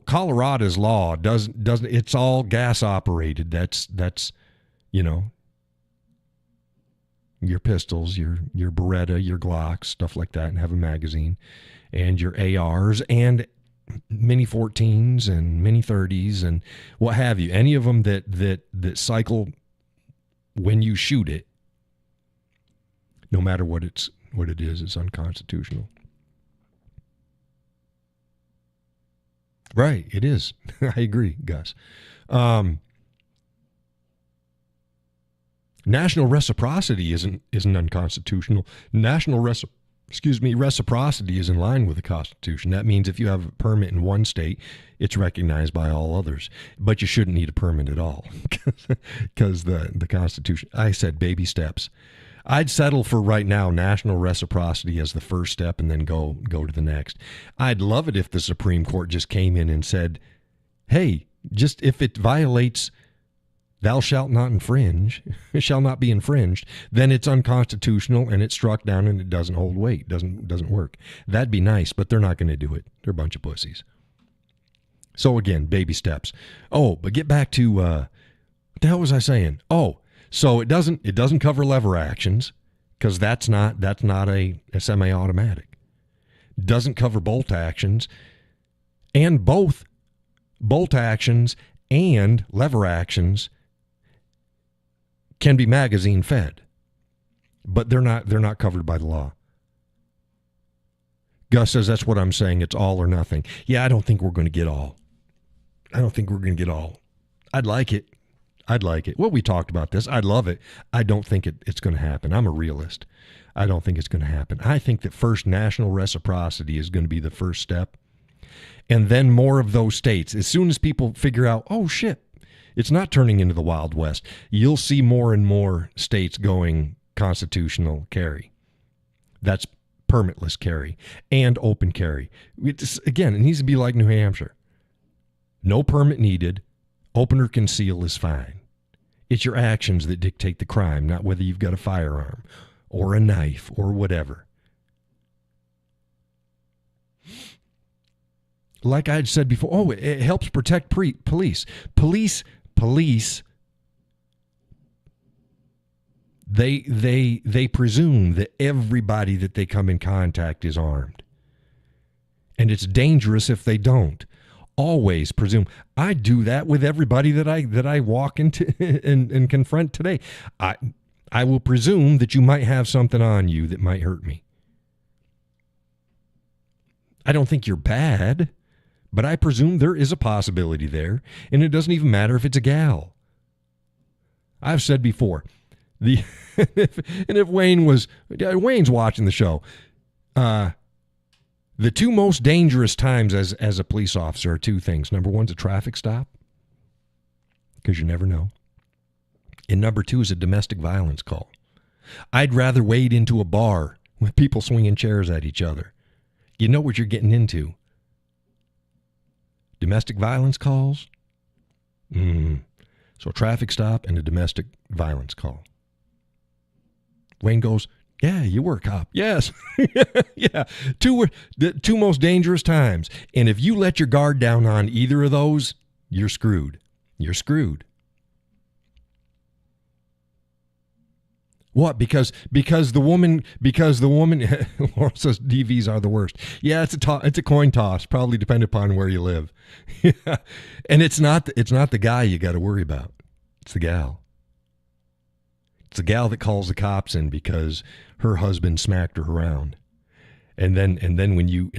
Colorado's law doesn't it's all gas operated. That's you know, your pistols, your Beretta, your Glocks, stuff like that, and have a magazine, and your ARs and Mini 14s and Mini 30s and what have you. Any of them that cycle when you shoot it, no matter what it is, it's unconstitutional. Right, it is. I agree, Gus. National reciprocity isn't unconstitutional. Reciprocity is in line with the Constitution. That means if you have a permit in one state, it's recognized by all others. But you shouldn't need a permit at all, because the Constitution. I said baby steps. I'd settle for right now national reciprocity as the first step, and then go to the next. I'd love it if the Supreme Court just came in and said, "Hey, just if it violates thou shalt not infringe, shall not be infringed, then it's unconstitutional and it's struck down and it doesn't hold weight, doesn't work." That'd be nice, but they're not going to do it. They're a bunch of pussies. So again, baby steps. Oh, but get back to what the hell was I saying? Oh, so it doesn't cover lever actions, because that's not a semi-automatic. Doesn't cover bolt actions, and both bolt actions and lever actions can be magazine fed, but they're not covered by the law. Gus says, that's what I'm saying. It's all or nothing. Yeah, I don't think we're going to get all. I'd like it. I'd like it. Well, we talked about this. I'd love it. I don't think it's going to happen. I'm a realist. I don't think it's going to happen. I think that first national reciprocity is going to be the first step. And then more of those states. As soon as people figure out, oh, shit, it's not turning into the Wild West, you'll see more and more states going constitutional carry. That's permitless carry and open carry. Again, it needs to be like New Hampshire. No permit needed. Open or conceal is fine. It's your actions that dictate the crime, not whether you've got a firearm or a knife or whatever. Like I'd said before, it helps protect police. Police, they presume that everybody that they come in contact is armed. And it's dangerous if they don't. Always presume. I do that with everybody that I walk into and confront today. I will presume that you might have something on you that might hurt me. I don't think you're bad, but I presume there is a possibility there, and it doesn't even matter if it's a gal. I've said before, if Wayne's watching the show, the two most dangerous times as a police officer are two things. Number one's a traffic stop, because you never know. And number two is a domestic violence call. I'd rather wade into a bar with people swinging chairs at each other. You know what you're getting into. Domestic violence calls? So a traffic stop and a domestic violence call. Wayne goes, yeah, you were a cop. Yes. Yeah. The two most dangerous times. And if you let your guard down on either of those, you're screwed. You're screwed. What? Because the woman Laura says DVs are the worst. Yeah, it's a coin toss, probably depending upon where you live. Yeah. And it's not the guy you got to worry about. It's the gal. It's the gal that calls the cops in because her husband smacked her around. And then when you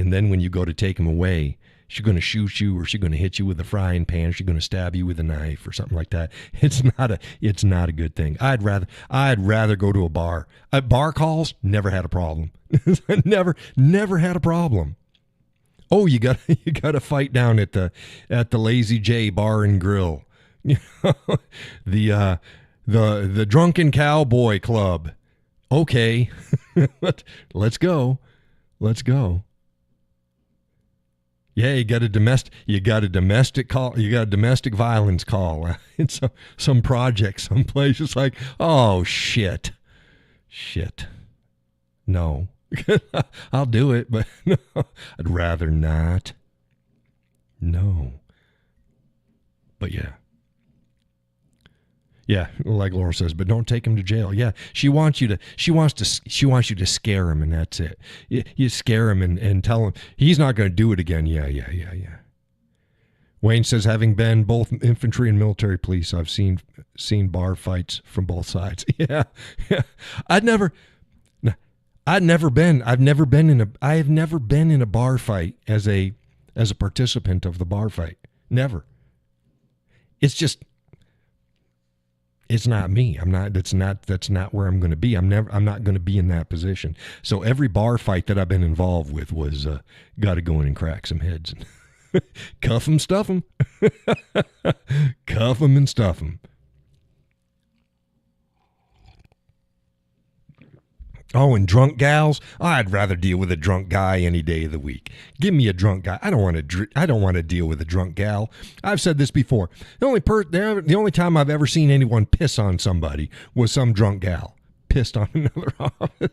go to take him away, she's going to shoot you, or she's going to hit you with a frying pan, or she's going to stab you with a knife or something like that. It's not a good thing. I'd rather go to a bar. Bar calls, never had a problem. never had a problem. Oh, you got to fight down at the Lazy J Bar and Grill. The Drunken Cowboy Club. Okay. Let's go. Yeah, you got a domestic violence call. It's some project someplace. It's like, oh shit. No. I'll do it, but no, I'd rather not. No. But yeah. Yeah, like Laura says, but don't take him to jail. Yeah, she wants you to scare him, and that's it. You scare him and tell him he's not going to do it again. Yeah. Wayne says, having been both infantry and military police, I've seen bar fights from both sides. Yeah. I've never been in a bar fight as a participant of the bar fight. Never. It's not me. That's not where I'm going to be. I'm not going to be in that position. So every bar fight that I've been involved with was got to go in and crack some heads. Cuff them, stuff them. Cuff them and stuff them. Oh, and drunk gals? I'd rather deal with a drunk guy any day of the week. Give me a drunk guy. I don't want to deal with a drunk gal. I've said this before. The only time I've ever seen anyone piss on somebody was some drunk gal pissed on another officer.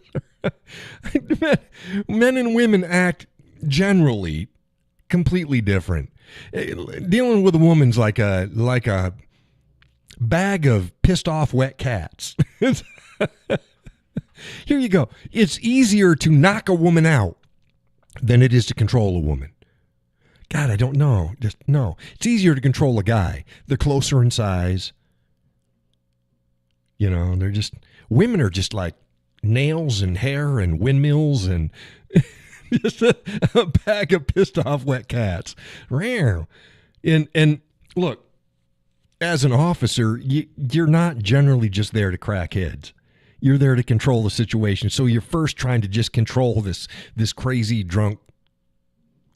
Men and women act generally completely different. Dealing with a woman's like a bag of pissed off wet cats. Here you go. It's easier to knock a woman out than it is to control a woman. God, I don't know. It's easier to control a guy. They're closer in size. You know, women are just like nails and hair and windmills and just a bag of pissed off wet cats. And look, as an officer, you're not generally just there to crack heads. You're there to control the situation. So you're first trying to just control this crazy drunk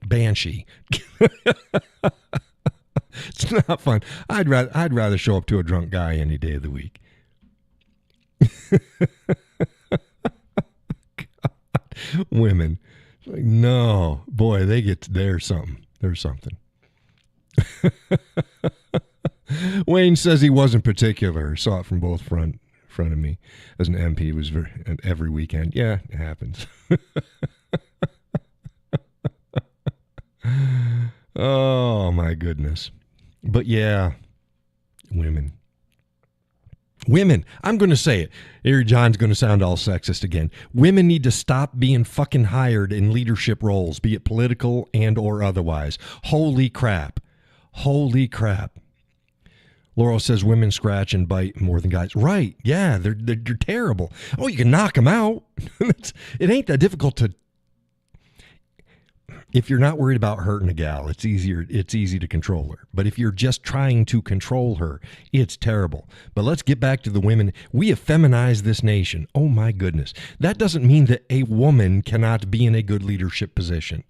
banshee. It's not fun. I'd rather show up to a drunk guy any day of the week. God. Women, like, no, boy, there's something. There's something. Wayne says he wasn't particular. Saw it from both front of me as an MP. It was every weekend. Yeah, it happens. Oh my goodness. But yeah, women. I'm going to say it. Here, John's going to sound all sexist again. Women need to stop being fucking hired in leadership roles, be it political and or otherwise. Holy crap. Laurel says women scratch and bite more than guys. Right. Yeah, they're terrible. Oh, you can knock them out. It ain't that difficult to. If you're not worried about hurting a gal, it's easy to control her. But if you're just trying to control her, it's terrible. But let's get back to the women. We have feminized this nation. Oh my goodness. That doesn't mean that a woman cannot be in a good leadership position.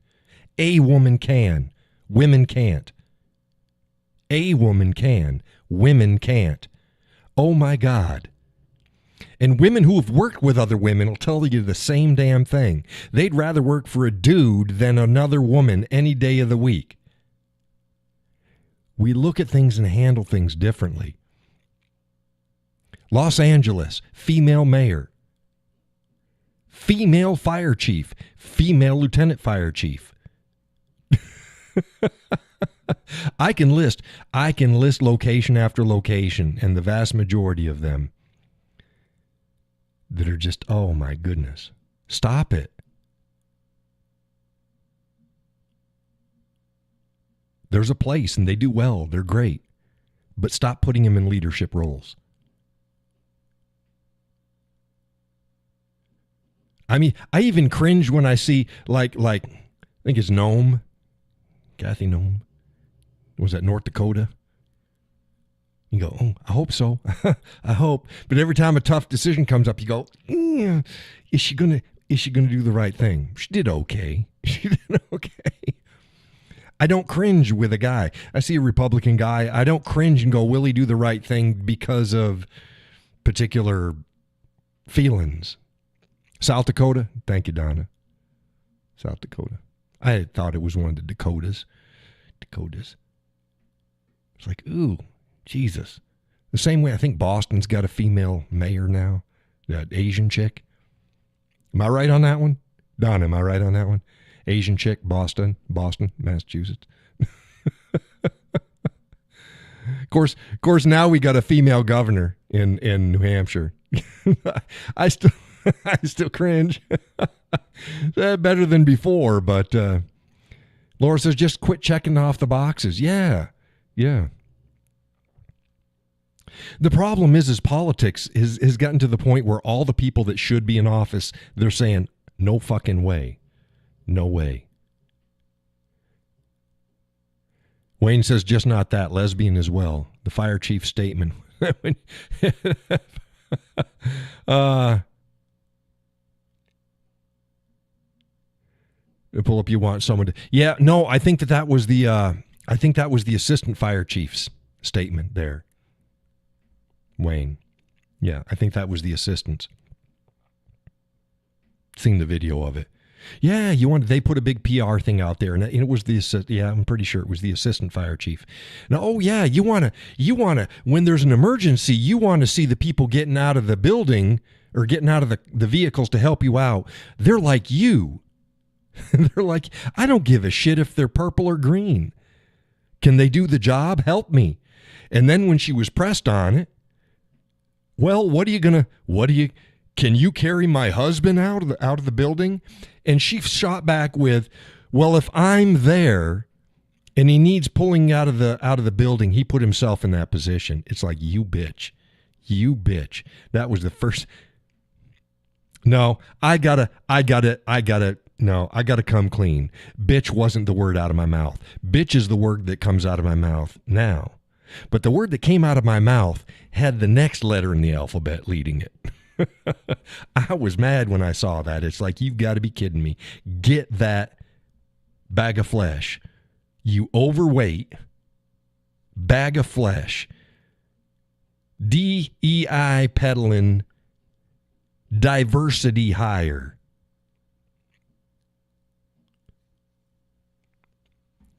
A woman can. Women can't. A woman can. Women can't. Oh my God. And women who have worked with other women will tell you the same damn thing. They'd rather work for a dude than another woman any day of the week. We look at things and handle things differently. Los Angeles, female mayor. Female fire chief. Female lieutenant fire chief. I can list location after location, and the vast majority of them that are just, oh my goodness, stop it. There's a place and they do well, they're great, but stop putting them in leadership roles. I mean, I even cringe when I see like I think it's Nome, Kathy Nome. Was that North Dakota? You go, oh, I hope so. I hope. But every time a tough decision comes up, you go, is she gonna do the right thing? She did okay. I don't cringe with a guy. I see a Republican guy. I don't cringe and go, will he do the right thing because of particular feelings? South Dakota. Thank you, Donna. South Dakota. I thought it was one of the Dakotas. It's like, ooh. Jesus. The same way I think Boston's got a female mayor now, that Asian chick. Am I right on that one? Don, am I right on that one? Asian chick, Boston, Massachusetts. Of course, now we got a female governor in New Hampshire. I still cringe. Better than before, but Laura says just quit checking off the boxes. Yeah. The problem is politics has gotten to the point where all the people that should be in office, they're saying, no fucking way. No way. Wayne says, just not that, lesbian as well. The fire chief statement. Pull up, you want someone to. Yeah, no, I think that was the assistant fire chief's statement there. Wayne. Yeah, I think that was the assistant. Seen the video of it. Yeah, they put a big PR thing out there, and it was I'm pretty sure it was the assistant fire chief. Now, oh yeah, you wanna, when there's an emergency, you want to see the people getting out of the building or getting out of the vehicles to help you out. They're like you. They're like, I don't give a shit if they're purple or green. Can they do the job? Help me. And then when she was pressed on it, well, can you carry my husband out of the building? And she shot back with, well, if I'm there and he needs pulling out of the building, he put himself in that position. It's like, you bitch. That was the first. No, I gotta come clean. Bitch wasn't the word out of my mouth. Bitch is the word that comes out of my mouth now. But the word that came out of my mouth had the next letter in the alphabet leading it. I was mad when I saw that. It's like, you've got to be kidding me. Get that bag of flesh. You overweight bag of flesh. DEI peddling diversity hire.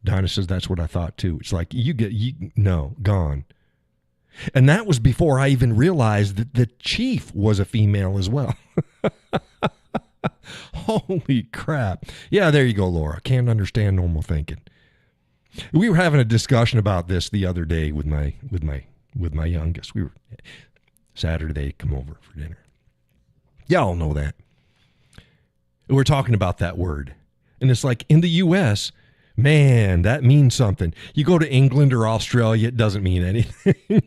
Dinah says that's what I thought too. It's like, no, gone. And that was before I even realized that the chief was a female as well. Holy crap. Yeah, there you go, Laura. Can't understand normal thinking. We were having a discussion about this the other day with my youngest. We were Saturday, come over for dinner. Y'all know that. We're talking about that word. And it's like, in the U.S., man, that means something. You go to England or Australia, it doesn't mean anything.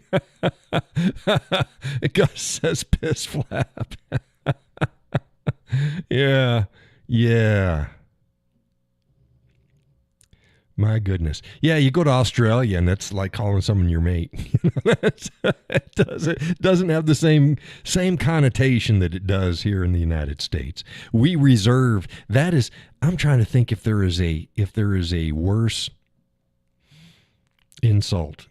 Gus says piss flap. Yeah. My goodness. Yeah, you go to Australia and that's like calling someone your mate. It doesn't have the same connotation that it does here in the United States. We reserve that is. I'm trying to think if there is a worse insult.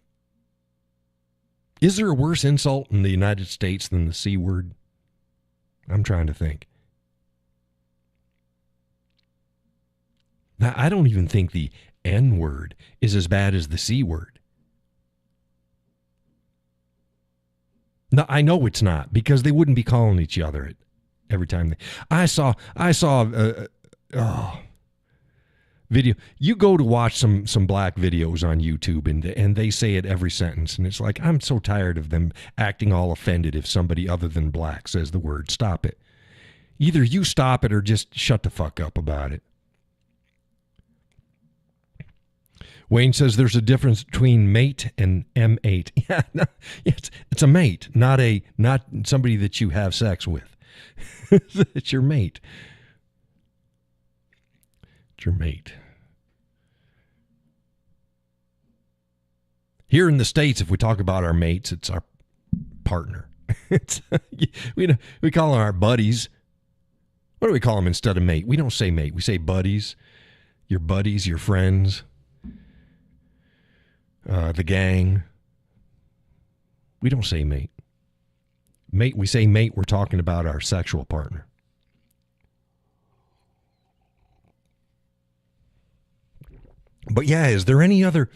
Is there a worse insult in the United States than the C word? I'm trying to think. Now, I don't even think the N word is as bad as the C word. No, I know it's not, because they wouldn't be calling each other it every time. I saw video. You go to watch some black videos on YouTube and they say it every sentence, and it's like, I'm so tired of them acting all offended if somebody other than black says the word. Stop it. Either you stop it or just shut the fuck up about it. Wayne says there's a difference between mate and M8. Yeah, no, it's a mate, not somebody that you have sex with. It's your mate. It's your mate. Here in the States, if we talk about our mates, it's our partner. We call them our buddies. What do we call them instead of mate? We don't say mate. We say buddies, your friends. The gang. We don't say mate. Mate, we say mate, we're talking about our sexual partner. But yeah, is there any other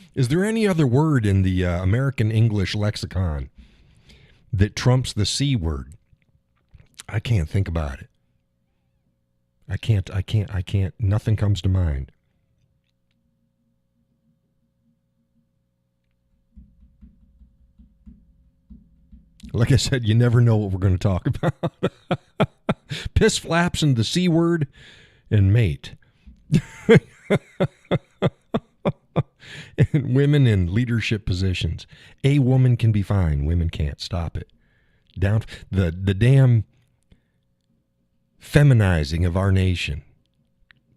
word in the American English lexicon that trumps the C word? I can't think about it. I can't. Nothing comes to mind. Like I said, you never know what we're going to talk about. Piss flaps and the C word and mate. And women in leadership positions. A woman can be fine. Women can't. Stop it. Down the damn feminizing of our nation.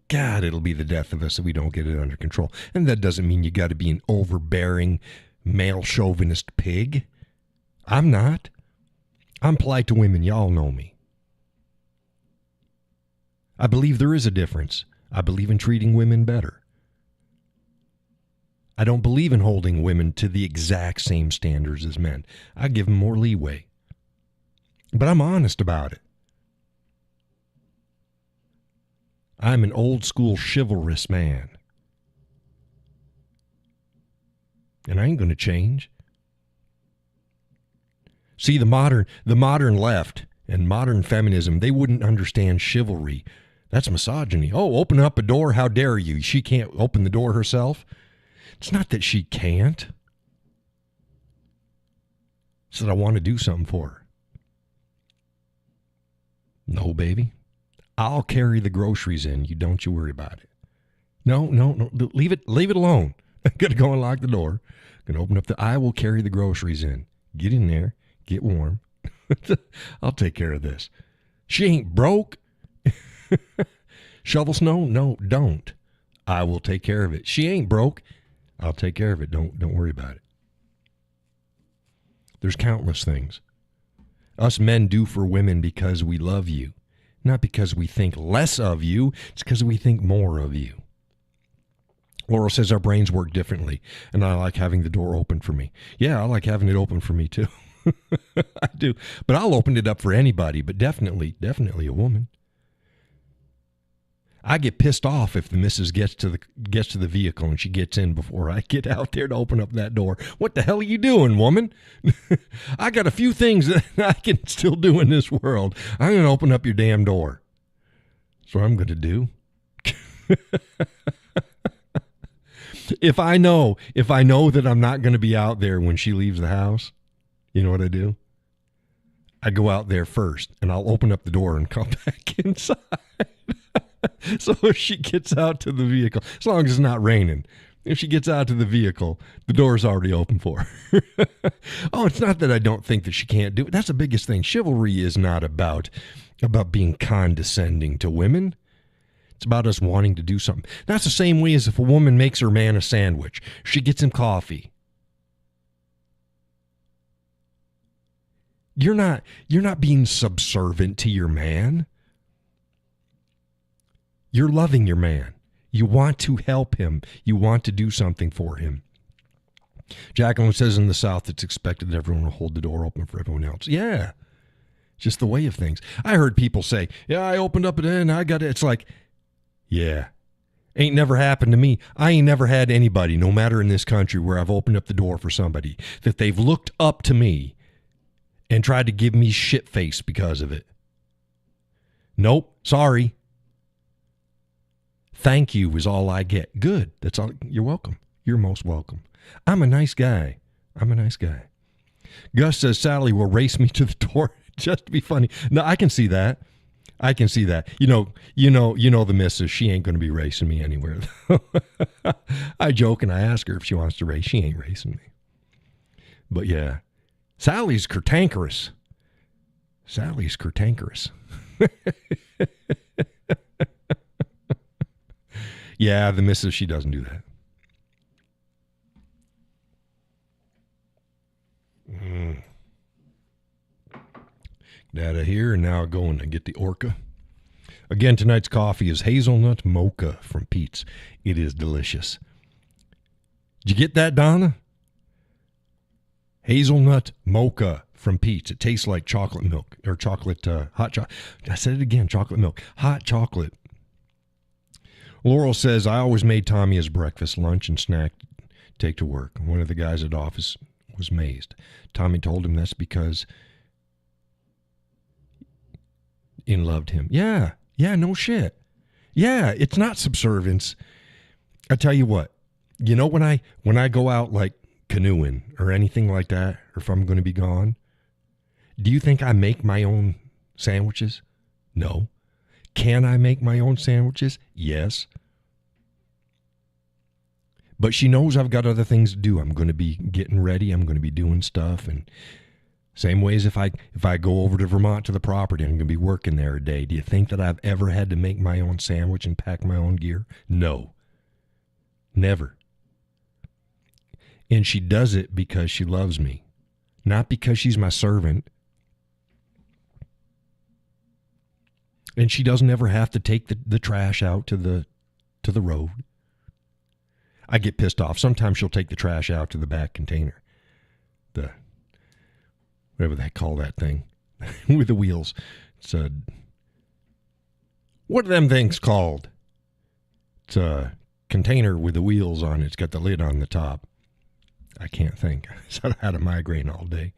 God, it'll be the death of us if we don't get it under control. And that doesn't mean you got to be an overbearing, male chauvinist pig. I'm not. I'm polite to women. Y'all know me. I believe there is a difference. I believe in treating women better. I don't believe in holding women to the exact same standards as men. I give them more leeway. But I'm honest about it. I'm an old school chivalrous man. And I ain't going to change. See, the modern left and modern feminism, they wouldn't understand chivalry. That's misogyny. Oh, open up a door. How dare you? She can't open the door herself. It's not that she can't. It's that I want to do something for her. No, baby. I'll carry the groceries in. Don't you worry about it. No. Leave it alone. I'm going to go and lock the door. I'm going to open up I will carry the groceries in. Get in there. Get warm. I'll take care of this. She ain't broke. Shovel snow? No, don't. I will take care of it. She ain't broke. I'll take care of it. Don't worry about it. There's countless things. Us men do for women because we love you, not because we think less of you. It's because we think more of you. Laurel says our brains work differently, and I like having the door open for me. Yeah, I like having it open for me too. I do. But I'll open it up for anybody, but definitely a woman. I get pissed off if the missus gets to the vehicle and she gets in before I get out there to open up that door. What the hell are you doing, woman? I got a few things that I can still do in this world. I'm going to open up your damn door. That's what I'm going to do. If I know that I'm not going to be out there when she leaves the house, you know what I do? I go out there first and I'll open up the door and come back inside. So if she gets out to the vehicle, as long as it's not raining, if she gets out to the vehicle, the door's already open for her. Oh, it's not that I don't think that she can't do it. That's the biggest thing. Chivalry is not about being condescending to women. It's about us wanting to do something. That's the same way as if a woman makes her man a sandwich. She gets him coffee. You're not being subservient to your man. You're loving your man. You want to help him. You want to do something for him. Jacqueline says in the South it's expected that everyone will hold the door open for everyone else. Yeah. Just the way of things. I heard people say, yeah, I opened up it and I got it. It's like, yeah. Ain't never happened to me. I ain't never had anybody, no matter in this country, where I've opened up the door for somebody, that they've looked up to me and tried to give me shit face because of it. Nope. Sorry. Thank you is all I get. Good. That's all. You're welcome. You're most welcome. I'm a nice guy. Gus says Sally will race me to the door just to be funny. No, I can see that. You know the missus. She ain't going to be racing me anywhere. I joke and I ask her if she wants to race. She ain't racing me. But yeah, Sally's cantankerous. Yeah, the missus, she doesn't do that. Get out of here, and now going to get the Orca. Again, tonight's coffee is hazelnut mocha from Pete's. It is delicious. Did you get that, Donna? Hazelnut mocha from Pete's. It tastes like chocolate milk, or chocolate, hot chocolate. I said it again, chocolate milk. Hot chocolate. Laurel says, I always made Tommy his breakfast, lunch, and snack to take to work. One of the guys at office was amazed. Tommy told him that's because he loved him. Yeah, no shit. Yeah, it's not subservience. I tell you what, you know, when I go out like canoeing or anything like that, or if I'm going to be gone, do you think I make my own sandwiches? No. Can I make my own sandwiches? Yes. But she knows I've got other things to do. I'm going to be getting ready. I'm going to be doing stuff. And same way as if I go over to Vermont to the property, I'm going to be working there a day. Do you think that I've ever had to make my own sandwich and pack my own gear? No. Never. And she does it because she loves me, not because she's my servant. And she doesn't ever have to take the trash out to the road. I get pissed off. Sometimes she'll take the trash out to the back container. The, whatever they call that thing, with the wheels. It's what are them things called? It's a container with the wheels on it. It's got the lid on the top. I can't think. I've had a migraine all day.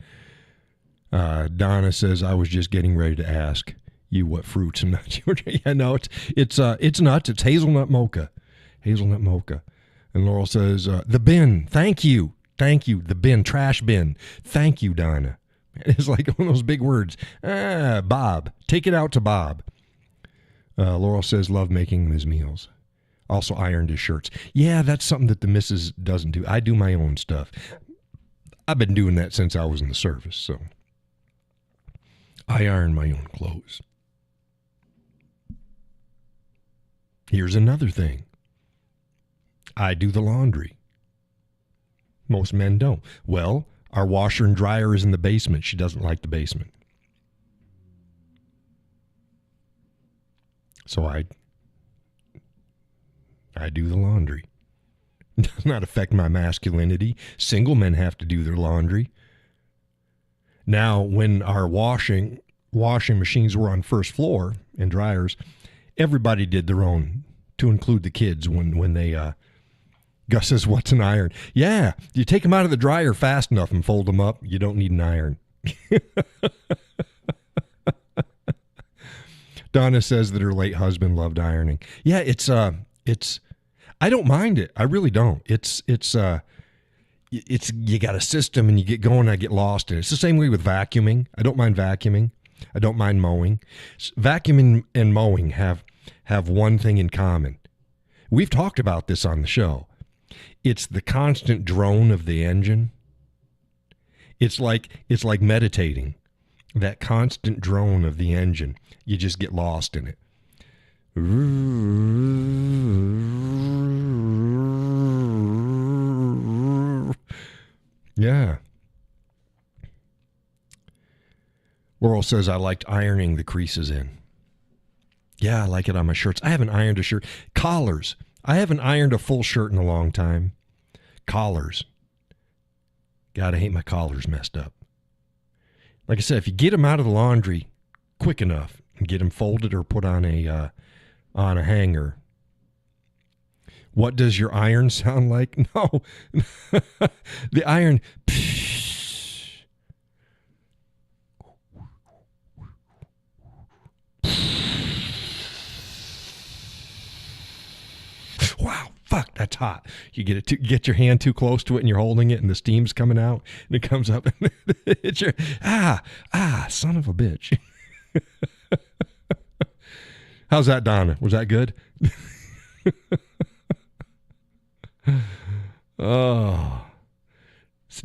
Donna says, I was just getting ready to ask you what fruits and nuts you were. Yeah, no, it's nuts. It's hazelnut mocha. Hazelnut mocha. And Laurel says, the bin. Thank you. The bin, trash bin. Thank you, Donna. It's like one of those big words. Bob. Take it out to Bob. Laurel says, love making his meals. Also ironed his shirts. Yeah, that's something that the missus doesn't do. I do my own stuff. I've been doing that since I was in the service, so I iron my own clothes. Here's another thing. I do the laundry. Most men don't. Well, Our washer and dryer is in the basement. She doesn't like the basement. So I do the laundry. It does not affect my masculinity. Single men have to do their laundry. Now, when our washing machines were on first floor and dryers, everybody did their own, to include the kids when they Gus says, what's an iron? Yeah, you take them out of the dryer fast enough and fold them up. You don't need an iron. Donna says that her late husband loved ironing. Yeah, it's I don't mind it. I really don't. It's you got a system and you get going, I get lost in it. It's the same way with vacuuming. I don't mind vacuuming. I don't mind mowing. Vacuuming and mowing have one thing in common. We've talked about this on the show. It's the constant drone of the engine. It's like meditating. That constant drone of the engine. You just get lost in it. Yeah. Laurel says, I liked ironing the creases in. Yeah, I like it on my shirts. I haven't ironed a shirt. Collars. I haven't ironed a full shirt in a long time. Collars. God, I hate my collars messed up. Like I said, if you get them out of the laundry quick enough and get them folded or put on a hanger. What does your iron sound like? No. The iron. Wow, fuck, that's hot. You get your hand too close to it and you're holding it and the steam's coming out and it comes up and it's your son of a bitch. How's that, Donna? Was that good? Oh,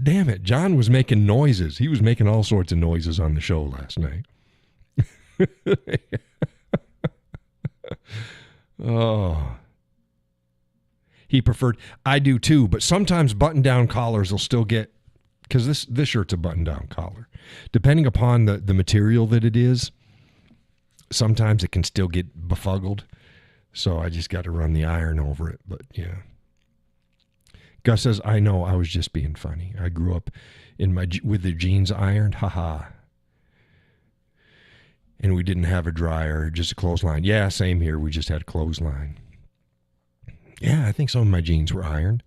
damn it. John was making noises. He was making all sorts of noises on the show last night. Oh. He preferred, I do too, but sometimes button-down collars will still get, because this shirt's a button-down collar. Depending upon the material that it is, sometimes it can still get befuddled. So I just got to run the iron over it, but yeah. Gus says, I know, I was just being funny. I grew up with the jeans ironed, haha. And we didn't have a dryer, just a clothesline. Yeah, same here. We just had a clothesline. Yeah, I think some of my jeans were ironed.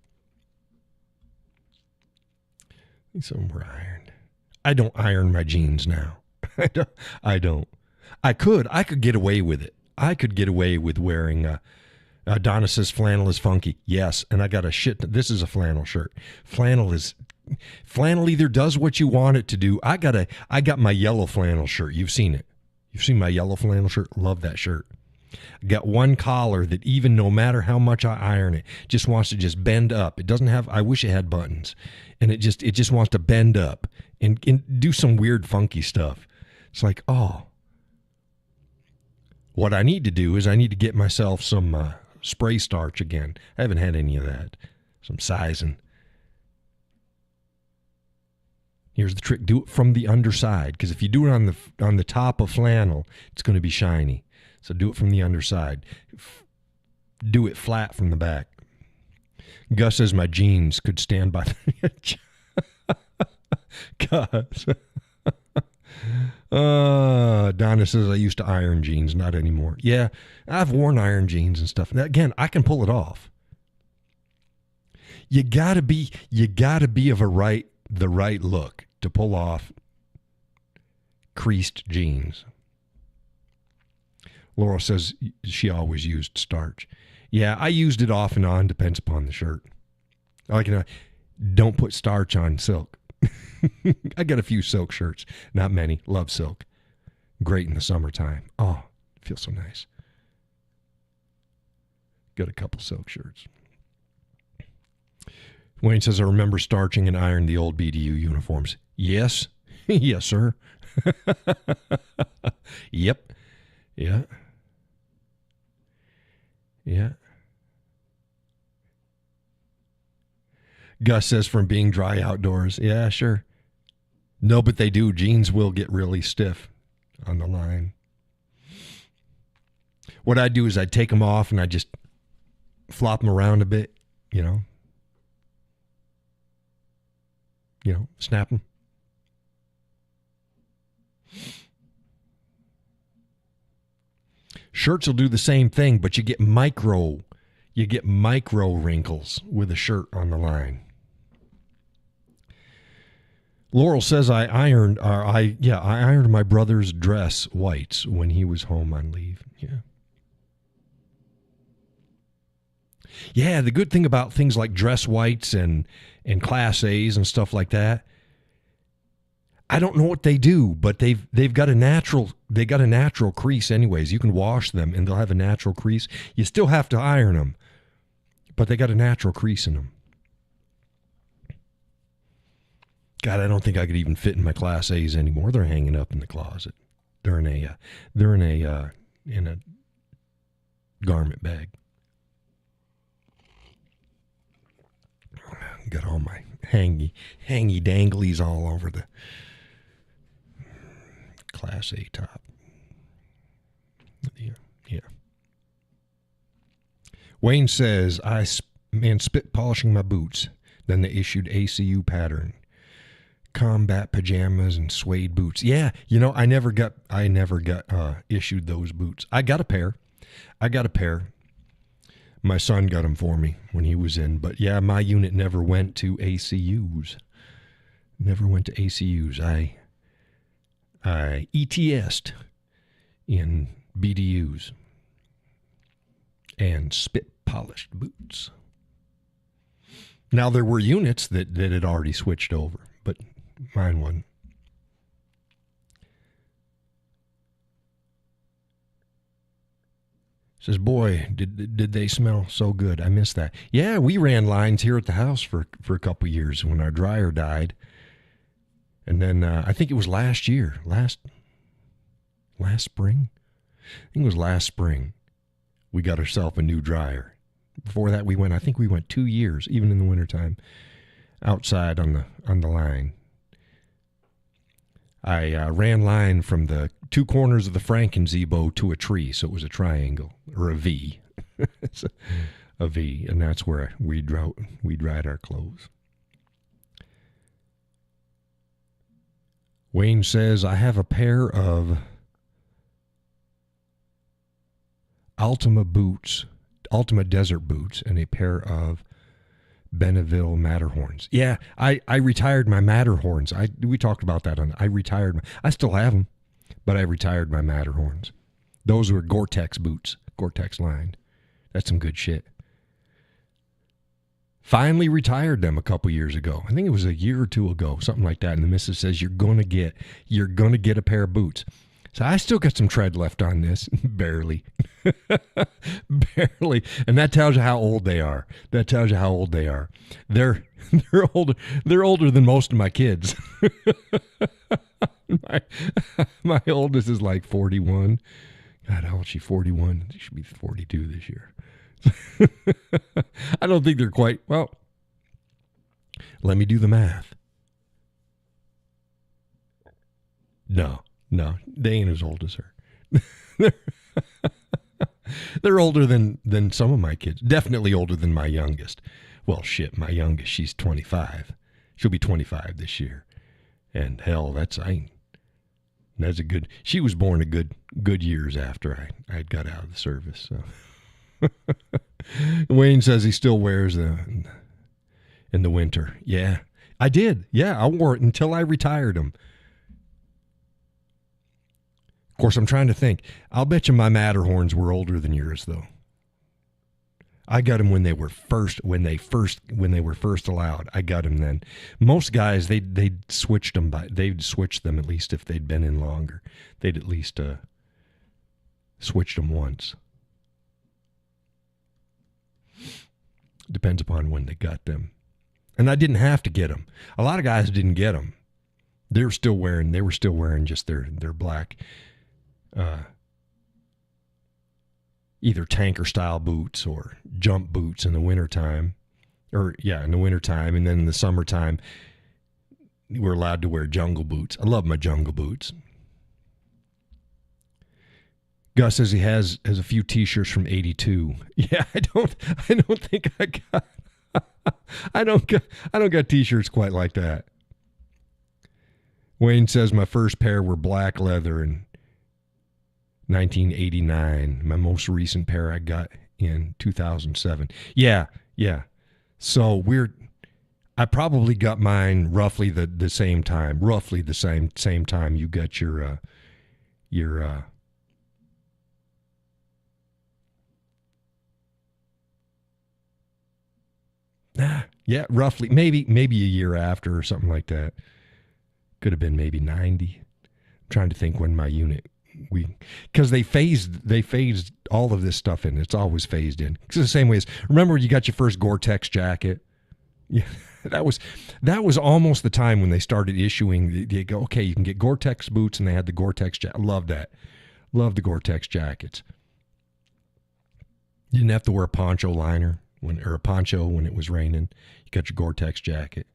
I don't iron my jeans now. I don't. I could get away with it. I could get away with wearing, Donna says flannel is funky. Yes, and I got this is a flannel shirt. Flannel either does what you want it to do. I got my yellow flannel shirt. You've seen it. You've seen my yellow flannel shirt. Love that shirt. I got one collar that even no matter how much I iron it, just wants to just bend up. It doesn't have, I wish it had buttons. And it just wants to bend up and do some weird funky stuff. It's like, oh. What I need to do is I need to get myself some spray starch again. I haven't had any of that. Some sizing. Here's the trick. Do it from the underside, because if you do it on the top of flannel, it's going to be shiny. So do it from the underside. Do it flat from the back. Gus says my jeans could stand by the... Gus. Donna says I used to iron jeans, not anymore. Yeah, I've worn iron jeans and stuff. Now, again, I can pull it off. You gotta be of the right look to pull off creased jeans. Laura says she always used starch. Yeah, I used it off and on, depends upon the shirt. Don't put starch on silk. I got a few silk shirts, not many. Love silk. Great in the summertime. Oh, it feels so nice. Got a couple silk shirts. Wayne says, I remember starching and ironing the old BDU uniforms. Yes. Yes, sir. Yep. Yeah. Yeah. Gus says from being dry outdoors. Yeah, sure. No, but they do. Jeans will get really stiff on the line. What I do is I take them off and I just flop them around a bit, snap them. Shirts will do the same thing, but you get micro wrinkles with a shirt on the line. Laurel says I ironed my brother's dress whites when he was home on leave. Yeah, the good thing about things like dress whites and Class A's and stuff like that, I don't know what they do, but they've got a natural crease anyways. You can wash them and they'll have a natural crease. You still have to iron them, but they got a natural crease in them. God, I don't think I could even fit in my Class A's anymore. They're hanging up in the closet. They're in a garment bag. Got all my hangy danglies all over the Class A top. Yeah. Wayne says, spit polishing my boots. Then they issued ACU pattern. Combat pajamas and suede boots. Yeah, I never got issued those boots. I got a pair. My son got them for me when he was in. But yeah, my unit never went to ACUs. I ETS'd in BDUs and spit polished boots. Now there were units that had already switched over, but mine wasn't. Says, boy, did they smell so good. I miss that. Yeah, we ran lines here at the house for a couple of years when our dryer died. And then I think it was last year, last spring. I think it was last spring. We got ourselves a new dryer. Before that, we went 2 years, even in the wintertime, outside on the line. I ran line from the two corners of the Frankenzebo to a tree, so it was a triangle, or a V. It's a V, and that's where we dried our clothes. Wayne says, I have a pair of Ultima desert boots, and a pair of Benneville Matterhorns. Yeah, I retired my Matterhorns. We talked about that I still have them, but I retired my Matterhorns. Those were Gore-Tex boots, Gore-Tex lined. That's some good shit. Finally retired them a couple years ago. I think it was a year or two ago, something like that. And the missus says, you're gonna get a pair of boots. So I still got some tread left on this, barely. Barely. And that tells you how old they are. They're older than most of my kids. my oldest is like 41. God, how old is she? 41. She should be 42 this year. I don't think they're quite, well, let me do the math. No, they ain't as old as her. They're older than some of my kids. Definitely older than my youngest. Well, shit, my youngest, she's 25. She'll be 25 this year. And hell, she was born a good years after I got out of the service. So Wayne says he still wears them in the winter. Yeah, I did. Yeah, I wore it until I retired them. Of course, I'm trying to think. I'll bet you my Matterhorns were older than yours, though. I got them when they were first allowed. I got them then. Most guys, they'd switched them at least if they'd been in longer. They'd at least switched them once. Depends upon when they got them. And I didn't have to get them. A lot of guys didn't get them. They were still wearing just their black either tanker style boots or jump boots in the wintertime. And then in the summertime we're allowed to wear jungle boots. I love my jungle boots. Gus says he has a few T-shirts from '82. Yeah, I don't think I got. I don't got T-shirts quite like that. Wayne says my first pair were black leather in 1989. My most recent pair I got in 2007. Yeah. So I probably got mine roughly the same time. Roughly the same time you got your yeah, roughly maybe a year after or something like that. Could have been maybe 90. I'm trying to think when my unit because they phased all of this stuff in. It's always phased in. It's the same way as remember you got your first Gore-Tex jacket. Yeah, that was almost the time when they started issuing. They go, okay, you can get Gore-Tex boots, and they had the Gore-Tex jacket. I love that. Love the Gore-Tex jackets. You didn't have to wear a poncho liner or a poncho when it was raining. You got your Gore-Tex jacket.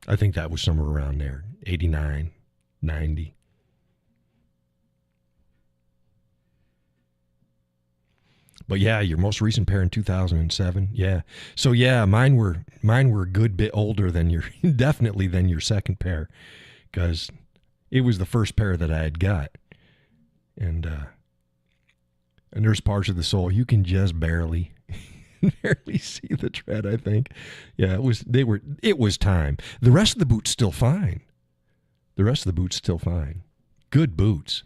I think that was somewhere around there, 89, 90. But yeah, your most recent pair in 2007. Yeah. So yeah, mine were a good bit older than definitely than your second pair, because it was the first pair that I had got. And there's parts of the sole you can just barely see the tread, I think. Yeah, it was time. The rest of the boot's still fine. Good boots.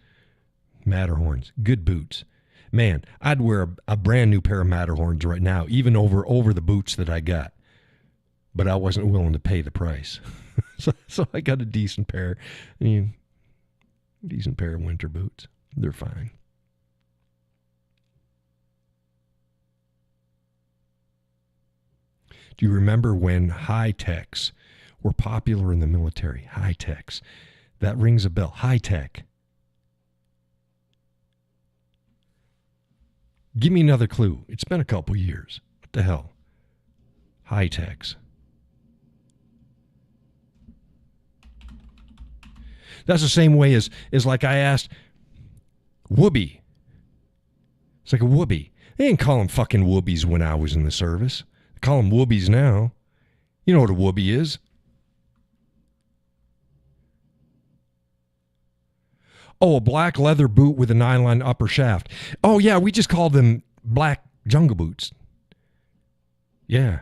Matterhorns, good boots. Man, I'd wear a brand new pair of Matterhorns right now, even over the boots that I got. But I wasn't willing to pay the price. so I got a decent pair. Decent pair of winter boots. They're fine. Do you remember when high-techs were popular in the military? High-techs. That rings a bell. High-tech. Give me another clue. It's been a couple years. What the hell? High-techs. That's the same way as like I asked, whoopee. It's like a whoopee. They didn't call them fucking whoopies when I was in the service. They call them whoopies now. You know what a whoopee is. Oh, a black leather boot with a nylon upper shaft. Oh, yeah, we just called them black jungle boots. Yeah,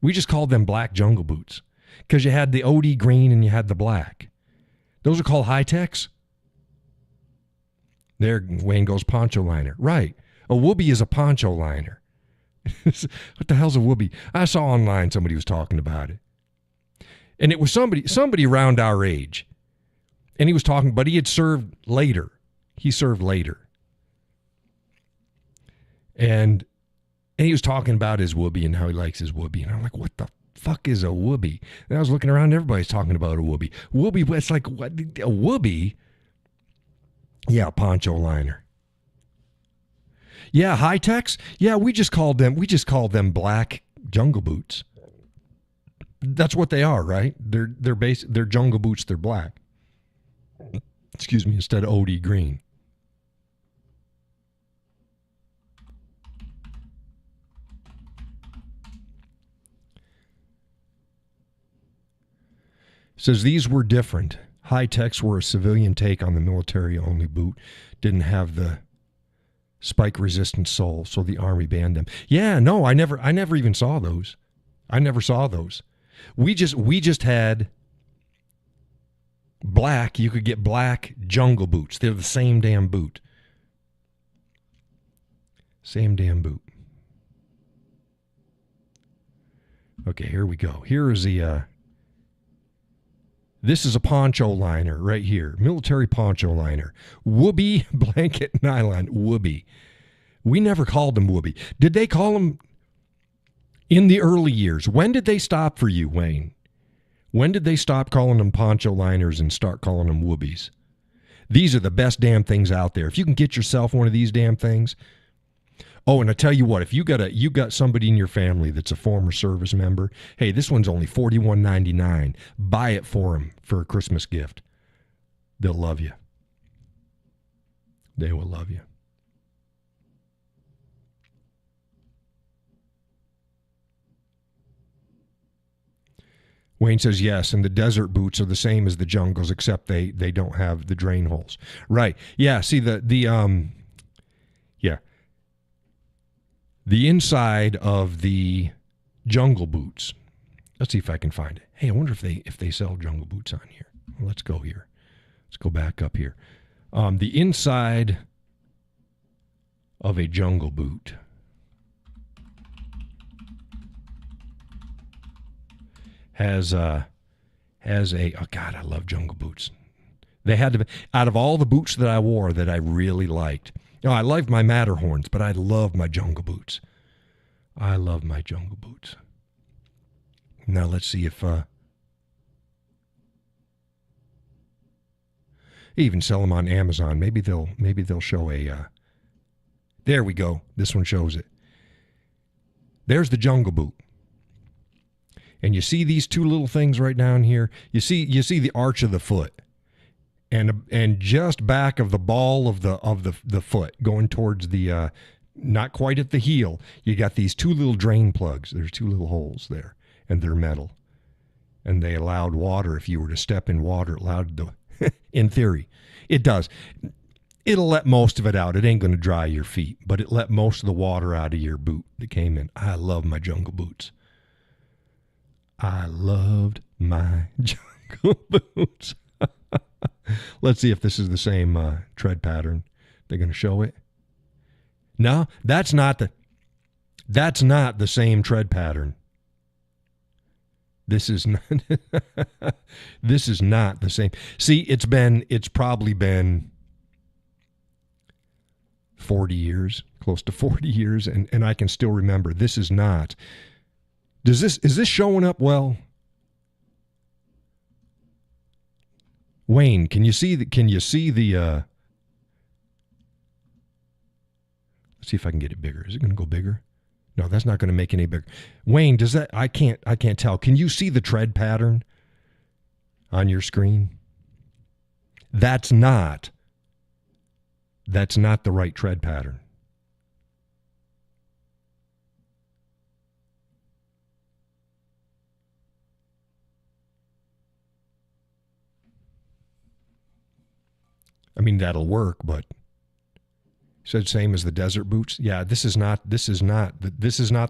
we just called them black jungle boots because you had the OD green and you had the black. Those are called high-techs. There, Wayne goes poncho liner. Right. A whoopee is a poncho liner. What the hell's a whoopee? I saw online somebody was talking about it. And it was somebody around our age. And he was talking, but he had served later. He served later. And he was talking about his whoopee and how he likes his whoopee. And I'm like, what the fuck is a whoopee? And I was looking around, everybody's talking about a whoopee. Whoopee, it's like, what? A whoopee? Yeah, poncho liner. Yeah, high-techs? Yeah, we just called them black jungle boots. That's what they are, right? They're jungle boots, they're black. Excuse me, instead of OD green. Says these were different. High-techs were a civilian take on the military-only boot. Didn't have the spike-resistant sole, so the Army banned them. Yeah, no, I never even saw those. I never saw those. We just had black. You could get black jungle boots. They're the same damn boot. Same damn boot. Okay, here we go. Here is the... This is a poncho liner right here. Military poncho liner. Whoopee blanket nylon. Whoopee. We never called them whoopee. Did they call them in the early years? When did they stop for you, Wayne? When did they stop calling them poncho liners and start calling them whoopies? These are the best damn things out there. If you can get yourself one of these damn things, Oh, and I tell you what, if you got somebody in your family that's a former service member, hey, this one's only $41.99. Buy it for them for a Christmas gift. They'll love you. They will love you. Wayne says yes, and the desert boots are the same as the jungles, except they don't have the drain holes. Right. Yeah, see yeah. The inside of the jungle boots. Let's see if I can find it. Hey, I wonder if they sell jungle boots on here. Well, let's go here. Let's go back up here. The inside of a jungle boot has a oh God, I love jungle boots. They had to be, out of all the boots that I wore that I really liked. You know, I liked my Matterhorns, but I love my jungle boots. I love my jungle boots. Now let's see if even sell them on Amazon. Maybe they'll show a there we go. This one shows it. There's the jungle boot. And you see these two little things right down here? You see the arch of the foot. And just back of the ball of the foot going towards the not quite at the heel, you got these two little drain plugs. There's two little holes there, and they're metal. And they allowed water. If you were to step in water, it allowed the in theory. It does. It'll let most of it out. It ain't going to dry your feet, but it let most of the water out of your boot that came in. I love my jungle boots. I loved my jungle boots. Let's see if this is the same tread pattern. They're going to show it. No, that's not the same tread pattern. This is not this is not the same. See, it's probably been 40 years, close to 40 years, and I can still remember. This is not. Is this showing up well? Wayne, can you see the let's see if I can get it bigger. Is it going to go bigger? No, that's not going to make any bigger. Wayne, does that I can't tell. Can you see the tread pattern on your screen? That's not the right tread pattern. I mean, that'll work, but said same as the desert boots. Yeah, this is not the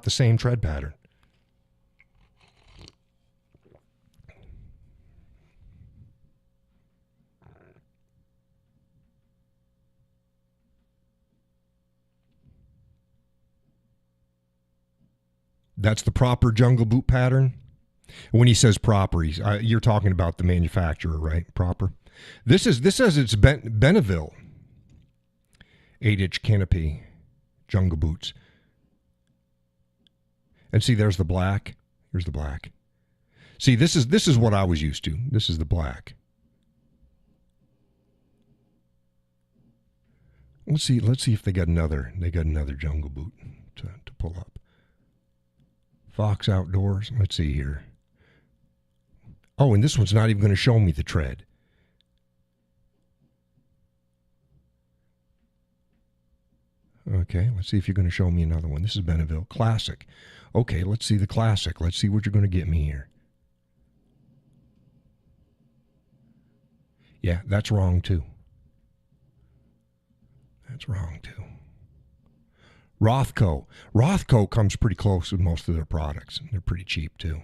same tread pattern. That's the proper jungle boot pattern. When he says proper, you're talking about the manufacturer, right? Proper. This says it's Benneville 8-inch canopy jungle boots. And see, there's the black. Here's the black. See, this is what I was used to. This is the black. Let's see if they got another jungle boot to pull up. Fox Outdoors. Let's see here. Oh, and this one's not even going to show me the tread. Okay, let's see if you're going to show me another one. This is Benneville Classic. Okay, let's see the Classic. Let's see what you're going to get me here. Yeah, that's wrong too. That's wrong too. Rothco. Rothco comes pretty close with most of their products. They're pretty cheap too.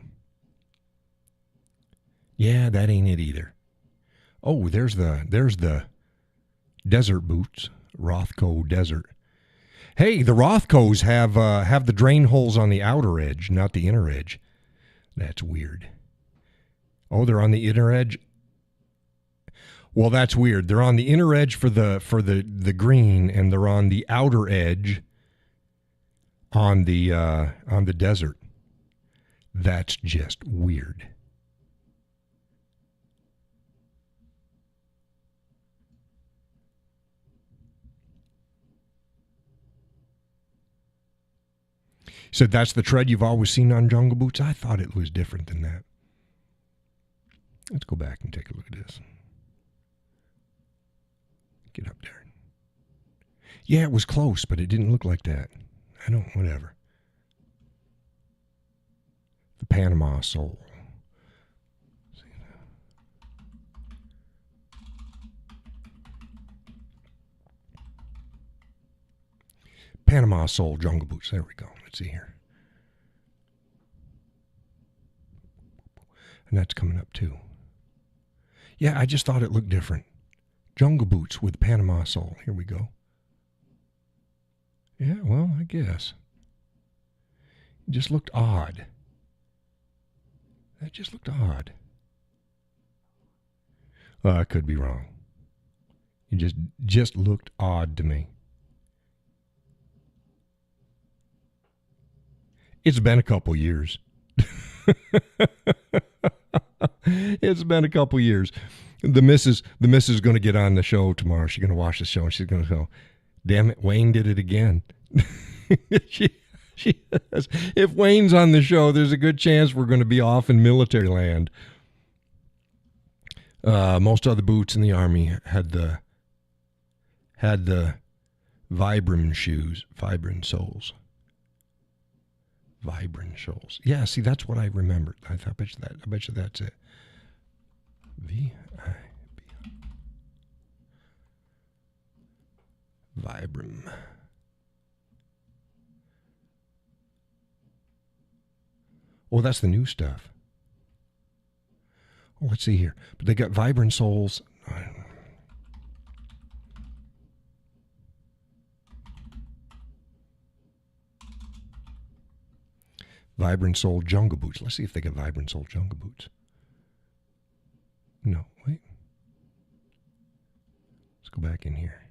Yeah, that ain't it either. Oh, there's the desert boots. Rothco Desert. Hey, the Rothcos have the drain holes on the outer edge, not the inner edge. That's weird. Oh, they're on the inner edge. Well, that's weird. They're on the inner edge for the green, and they're on the outer edge on the desert. That's just weird. So that's the tread you've always seen on Jungle Boots? I thought it was different than that. Let's go back and take a look at this. Get up there. Yeah, it was close, but it didn't look like that. Whatever. The Panama sole. Panama sole Jungle Boots. There we go. Let's see here. And that's coming up too. Yeah, I just thought it looked different. Jungle Boots with Panama sole. Here we go. Yeah, well, I guess. It just looked odd. That just looked odd. I could be wrong. It just looked odd to me. It's been a couple years. It's been a couple years. The missus is going to get on the show tomorrow. She's going to watch the show and she's going to go, damn it, Wayne did it again. she has. If Wayne's on the show, there's a good chance we're going to be off in military land. Most other boots in the Army had the Vibram shoes, Vibram soles. Vibram soles. Yeah, see, that's what I remembered. I bet you that's it. V-I-B. Vibram. Oh, that's the new stuff. Oh, let's see here. But they got Vibram soles. Vibram sole Jungle Boots. Let's see if they got Vibram sole Jungle Boots. No, wait. Let's go back in here.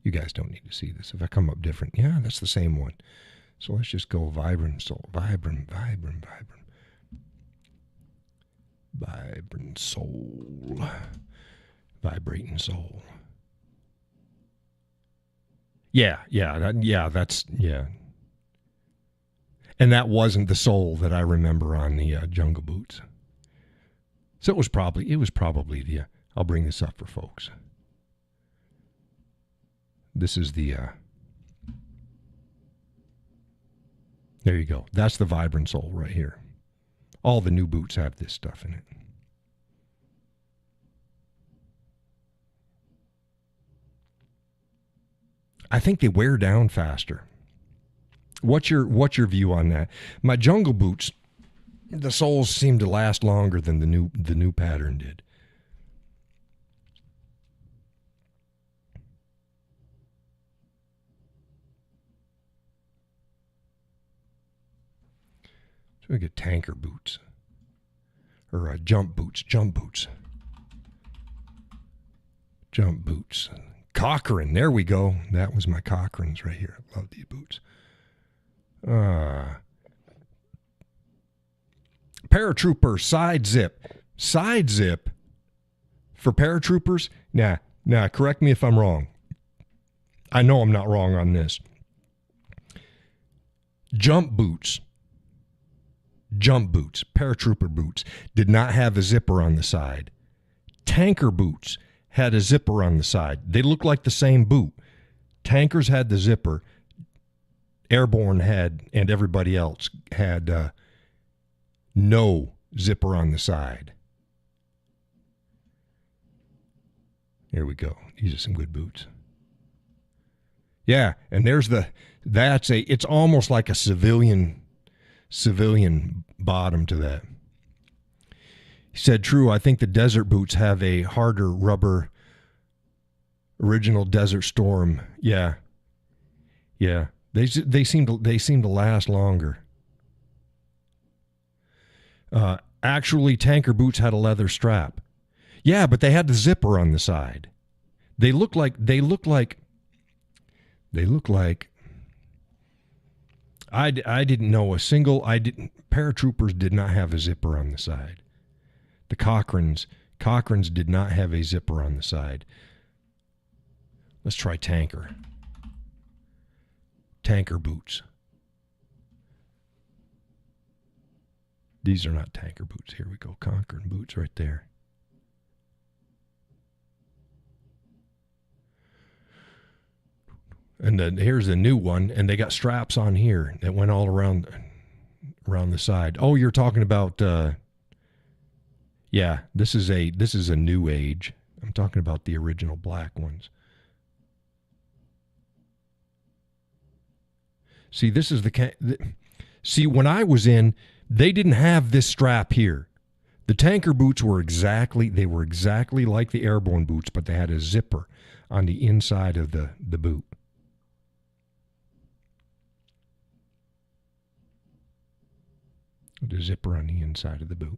You guys don't need to see this. If I come up different, yeah, that's the same one. So let's just go Vibram sole. Vibram sole. Vibrating sole. Yeah. And that wasn't the sole that I remember on the Jungle Boots. So it was probably the, I'll bring this up for folks. This is the, there you go. That's the Vibram sole right here. All the new boots have this stuff in it. I think they wear down faster. What's your view on that? My Jungle Boots, the soles seem to last longer than the new pattern did. So we get tanker boots or jump boots. Cochrane, there we go. That was my Cochranes right here. I love these boots. Paratrooper side zip for paratroopers. Nah, correct me if I'm wrong. I know I'm not wrong on this. Jump boots, paratrooper boots did not have a zipper on the side. Tanker boots had a zipper on the side. They looked like the same boot. Tankers had the zipper. Airborne had, and everybody else had no zipper on the side. Here we go. These are some good boots. Yeah, and there's it's almost like a civilian bottom to that. He said, true, I think the desert boots have a harder rubber original Desert Storm. Yeah. They seem to last longer. Actually, tanker boots had a leather strap. Yeah, but they had the zipper on the side. They look like I didn't know paratroopers did not have a zipper on the side. The Cochranes did not have a zipper on the side. Let's try tanker boots. These are not tanker boots. Here we go. Conquering boots right there. And then here's the new one, and they got straps on here that went all around the side. Oh, you're talking about yeah, this is a new age. I'm talking about the original black ones. See, this is see, when I was in, they didn't have this strap here. The tanker boots were exactly like the airborne boots, but they had a zipper on the inside of the boot. The zipper on the inside of the boot.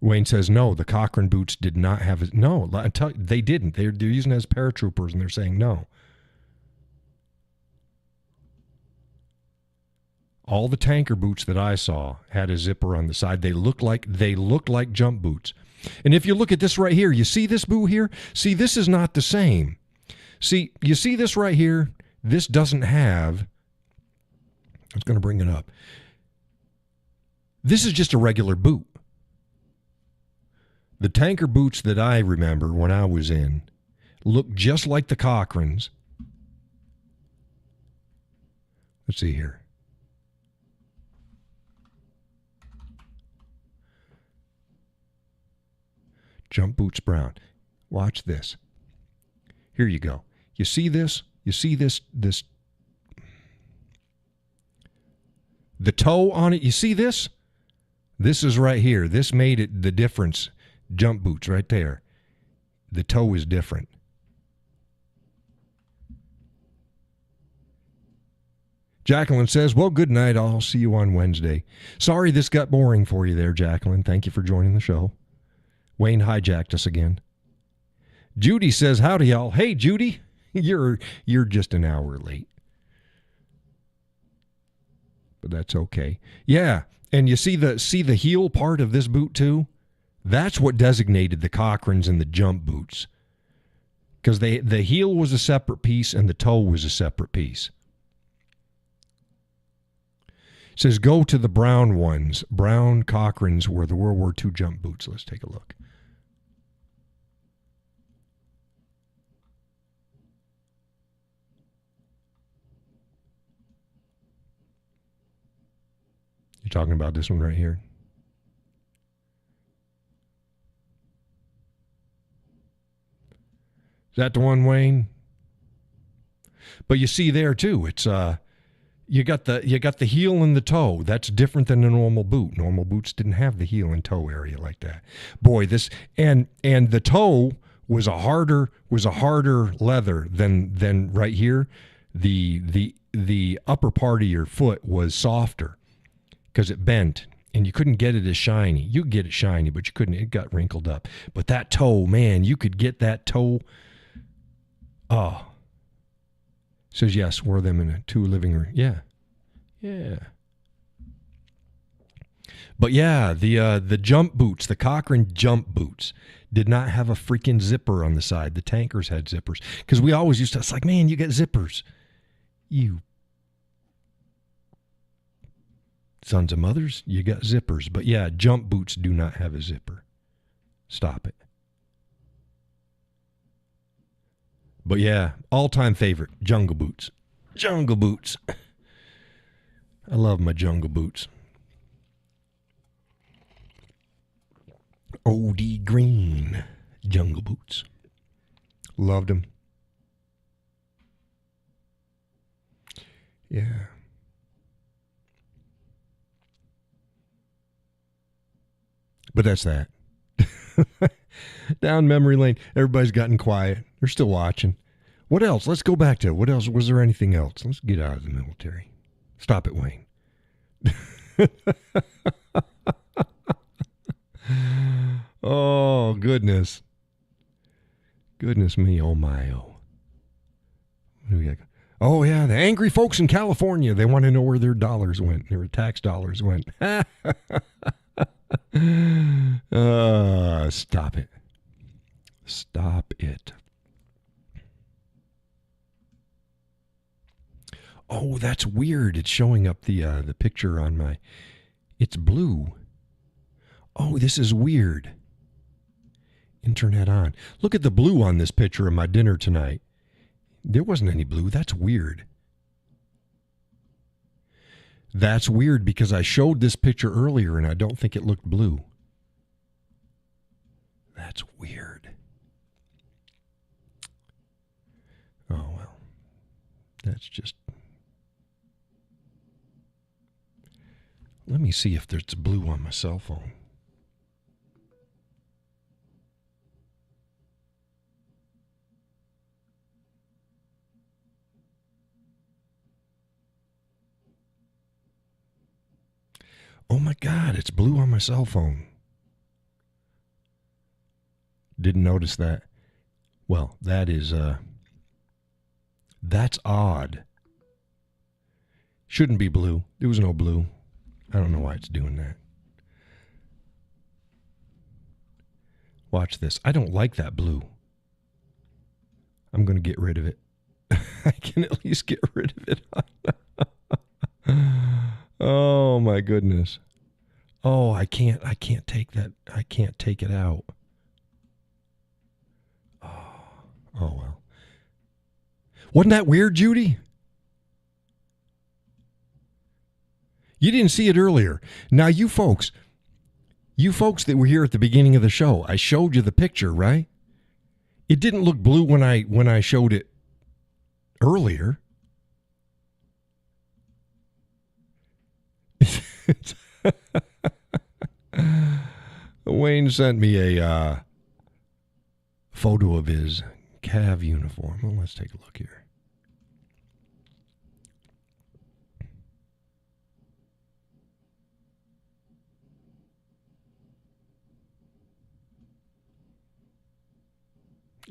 Wayne says, no, the Cochrane boots did not have it. No, I tell you, they didn't. They're using it as paratroopers, and they're saying no. All the tanker boots that I saw had a zipper on the side. They looked like jump boots. And if you look at this right here, you see this boot here? See, this is not the same. See, you see this right here? This doesn't have, I was going to bring it up. This is just a regular boot. The tanker boots that I remember when I was in looked just like the Cochranes. Let's see here. Jump boots brown. Watch this. Here you go. You see this? You see this the toe on it? You see this? This is right here. This made it the difference. Jump boots right there. The toe is different. Jacqueline says, well, good night. I'll see you on Wednesday. Sorry this got boring for you there, Jacqueline. Thank you for joining the show. Wayne hijacked us again. Judy says, howdy, y'all. Hey, Judy, you're just an hour late. But that's okay. Yeah, and you see the heel part of this boot too? That's what designated the Cochranes and the jump boots. Because the heel was a separate piece and the toe was a separate piece. It says, go to the brown ones. Brown Cochranes were the World War II jump boots. Let's take a look. You're talking about this one right here? Is that the one, Wayne? But you see there too, it's you got the heel and the toe. That's different than a normal boot. Normal boots didn't have the heel and toe area like that. Boy, this and the toe was a harder leather than right here. The upper part of your foot was softer because it bent. And you couldn't get it as shiny. You could get it shiny, but you couldn't. It got wrinkled up. But that toe, man, you could get that toe. Oh. Says, yes, wore them in a 2 living room. Yeah. Yeah. But yeah, the jump boots, the Cochrane jump boots, did not have a freaking zipper on the side. The tankers had zippers. Because we always used to, it's like, man, you got zippers. You sons of mothers, you got zippers. But yeah, jump boots do not have a zipper. Stop it. But yeah, all-time favorite, jungle boots. Jungle boots. I love my jungle boots. O.D. Green jungle boots. Loved them. Yeah. But that's that. Down memory lane. Everybody's gotten quiet. They're still watching. What else? Let's go back to what else? Was there anything else? Let's get out of the military. Stop it, Wayne. Oh, goodness. Goodness me, oh my, oh. What do we got? Oh, yeah, the angry folks in California. They want to know where their dollars went, their tax dollars went. Stop it. Stop it. Oh, that's weird. It's showing up the picture on my. It's blue. Oh, this is weird. Internet on. Look at the blue on this picture of my dinner tonight. There wasn't any blue. That's weird. That's weird because I showed this picture earlier and I don't think it looked blue. That's weird. Oh, well. That's just... Let me see if there's blue on my cell phone. Oh my God, it's blue on my cell phone. Didn't notice that. Well, that's odd. Shouldn't be blue. There was no blue. I don't know why it's doing that. Watch this. I don't like that blue. I'm going to get rid of it. I can at least get rid of it. Oh my goodness. Oh, I can't take that. I can't take it out. Oh well. Wasn't that weird, Judy? You didn't see it earlier. Now you folks that were here at the beginning of the show, I showed you the picture, right? It didn't look blue when I showed it earlier. Wayne sent me a photo of his Cav uniform. Well, let's take a look here.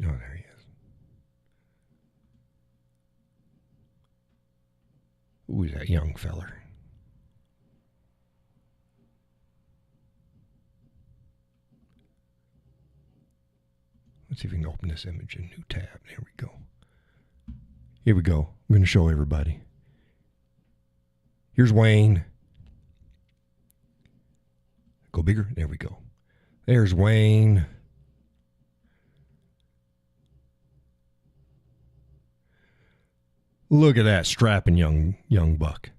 Oh, there he is. Who's that young feller? Let's see if we can open this image in a new tab. There we go. Here we go. I'm going to show everybody. Here's Wayne. Go bigger. There we go. There's Wayne. Look at that strapping young buck.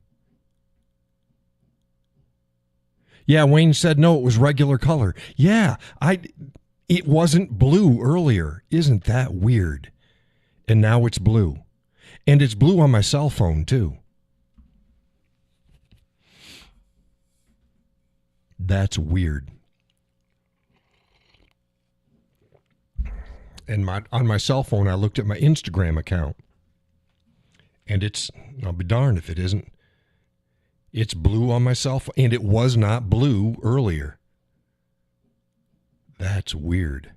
Yeah, Wayne said no, it was regular color. Yeah, it wasn't blue earlier. Isn't that weird? And now it's blue. And it's blue on my cell phone too. That's weird. And on my cell phone, I looked at my Instagram account. And I'll be darned if it isn't. It's blue on my cell phone. And it was not blue earlier. That's weird.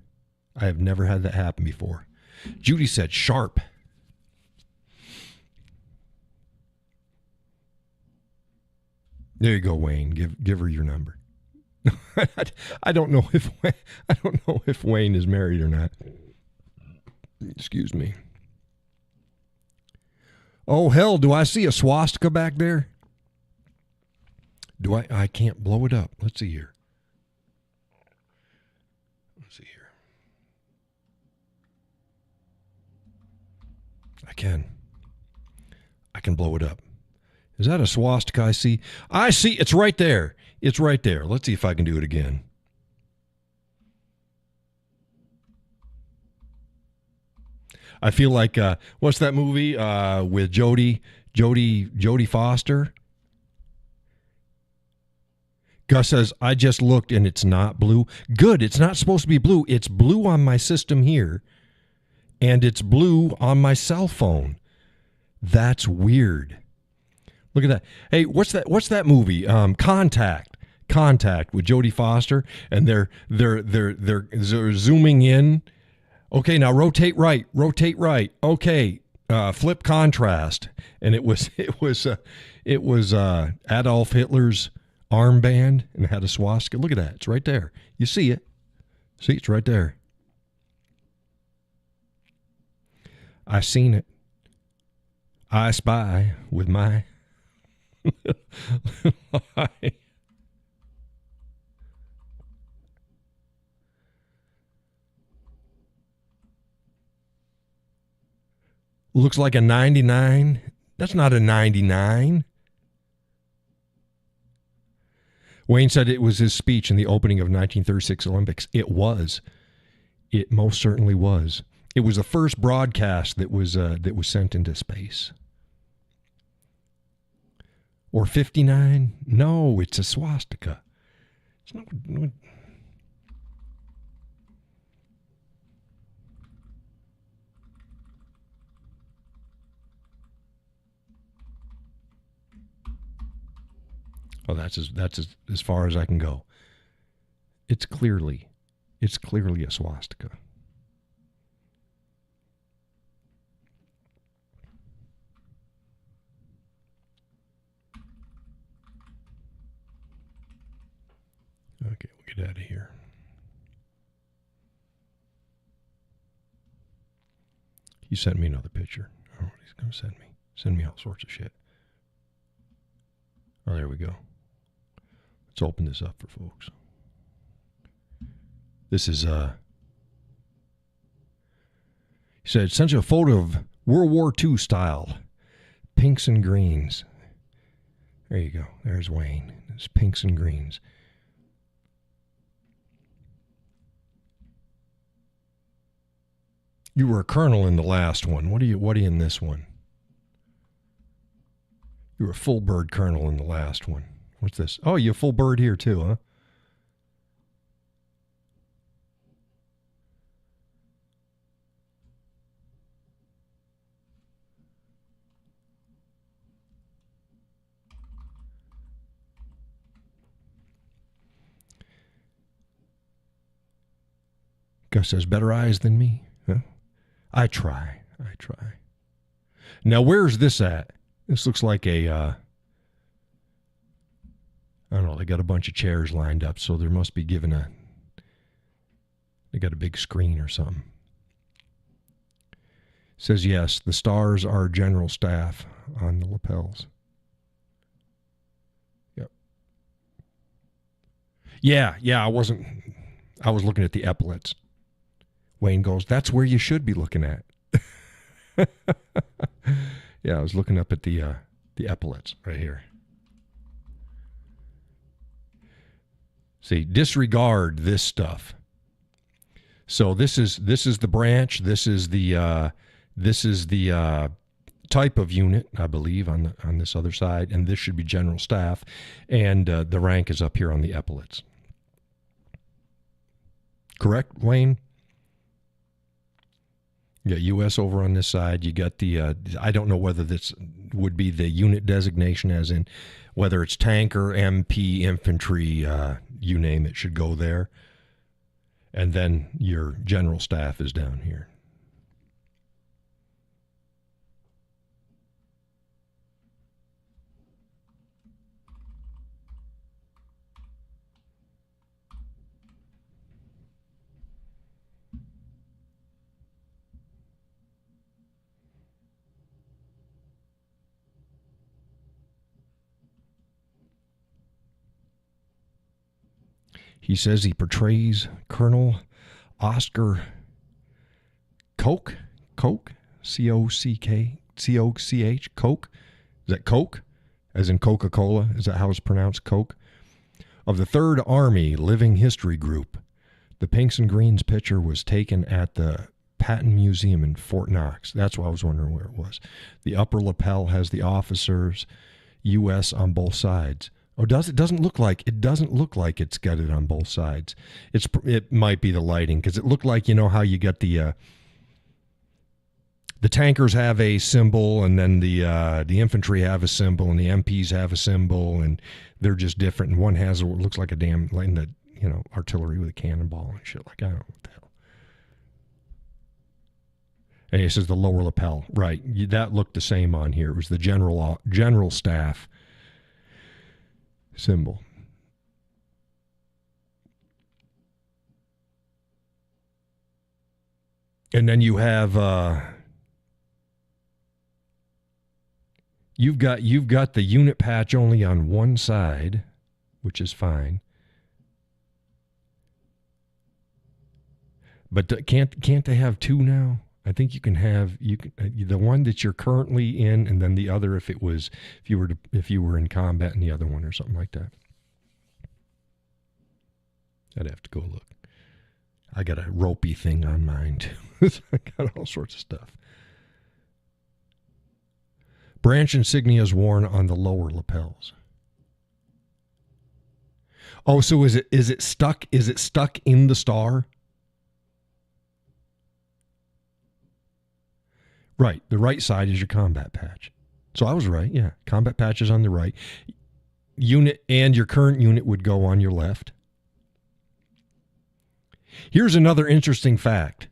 I have never had that happen before. Judy said sharp. There you go, Wayne. Give her your number. I don't know if Wayne is married or not. Excuse me. Oh, hell, do I see a swastika back there? I can't blow it up. Let's see here. I can blow it up. Is that a swastika I see? I see. It's right there. It's right there. Let's see if I can do it again. I feel like, what's that movie with Jodie Foster? Gus says, I just looked and it's not blue. Good. It's not supposed to be blue. It's blue on my system here. And it's blue on my cell phone. That's weird. Look at that. Hey, what's that movie? Contact with Jodie Foster, and they're zooming in. Okay, now rotate right. Okay, flip contrast, and it was Adolf Hitler's armband and it had a swastika. Look at that. It's right there. You see it. See, it's right there. I seen it. I spy with my eye. Looks like a 99. That's not a 99. Wayne said it was his speech in the opening of 1936 Olympics. It was. It most certainly was. It was the first broadcast that was sent into space. Or 59? No, it's a swastika. It's not. Oh, that's as far as I can go. It's clearly a swastika. Okay, we'll get out of here. He sent me another picture. I don't know what he's going to send me. Send me all sorts of shit. Oh, there we go. Let's open this up for folks. This is, he said, sent you a photo of World War II style. Pinks and greens. There you go. There's Wayne. It's pinks and greens. You were a colonel in the last one. What are you in this one? You were a full bird colonel in the last one. What's this? Oh, you're a full bird here too, huh? Gus says, better eyes than me. Huh? I try. Now, where's this at? This looks like a, I don't know, they got a bunch of chairs lined up, so there must be they got a big screen or something. Says, yes, the stars are general staff on the lapels. Yep. Yeah, I was looking at the epaulets. Wayne goes, that's where you should be looking at. Yeah, I was looking up at the epaulets right here. See, disregard this stuff. So this is the branch. This is the type of unit, I believe, on this other side, and this should be general staff, and the rank is up here on the epaulets. Correct, Wayne? You got U.S. over on this side. You got the, I don't know whether this would be the unit designation, as in whether it's tanker, MP, infantry, you name it, should go there. And then your general staff is down here. He says he portrays Colonel Oscar Koch, C-O-C-K, C-O-C-H, Koch. Is that Coke? As in Coca-Cola? Is that how it's pronounced, Coke? Of the 3rd Army Living History Group. The pinks and greens picture was taken at the Patton Museum in Fort Knox. That's why I was wondering where it was. The upper lapel has the officers, U.S. on both sides. Oh, it doesn't look like it's got it on both sides. It might be the lighting, because it looked like, you know how you got the tankers have a symbol, and then the infantry have a symbol, and the MPs have a symbol, and they're just different. And one has what looks like a damn, like the, artillery with a cannonball and shit. Like, I don't know what the hell. And it says the lower lapel, right? That looked the same on here. It was the general staff symbol. And then you have You've got the unit patch only on one side, which is fine. But can't they have two now? I think you can have the one that you're currently in, and then the other if you were in combat in the other one or something like that. I'd have to go look. I got a ropey thing on mine too. I got all sorts of stuff. Branch insignia is worn on the lower lapels. Oh, so is it stuck? Is it stuck in the star? Right. The right side is your combat patch. So I was right. Yeah. Combat patch is on the right. Unit and your current unit would go on your left. Here's another interesting fact.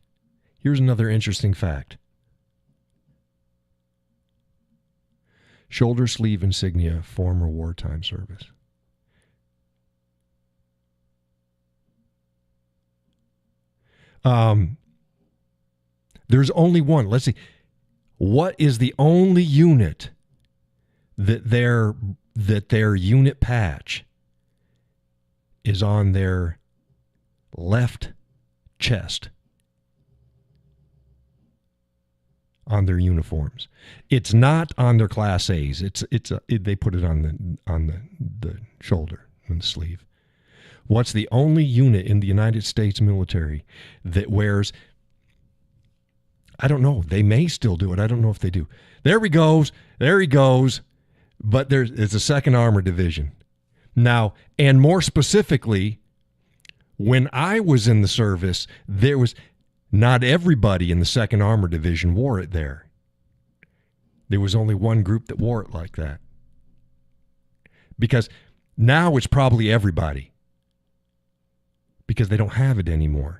Shoulder sleeve insignia, former wartime service. There's only one. Let's see. What is the only unit that their unit patch is on their left chest on their uniforms? It's not on their Class A's. They put it on the shoulder and the sleeve. What's the only unit in the United States military that wears? I don't know. They may still do it. I don't know if they do. There he goes. But it's a 2nd Armored Division. Now, and more specifically, when I was in the service, there was not everybody in the 2nd Armored Division wore it there. There was only one group that wore it like that. Because now it's probably everybody. Because they don't have it anymore.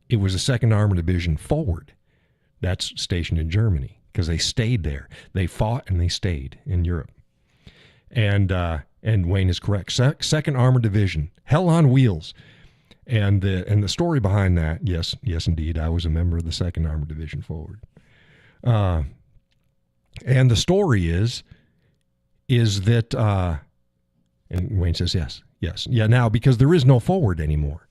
It was a 2nd Armored Division forward. That's stationed in Germany because they stayed there. They fought and they stayed in Europe. And Wayne is correct. 2nd Armored Division, hell on wheels. And the story behind that, yes, indeed, I was a member of the 2nd Armored Division forward. And the story is that, and Wayne says yes. Yeah, now because there is no forward anymore.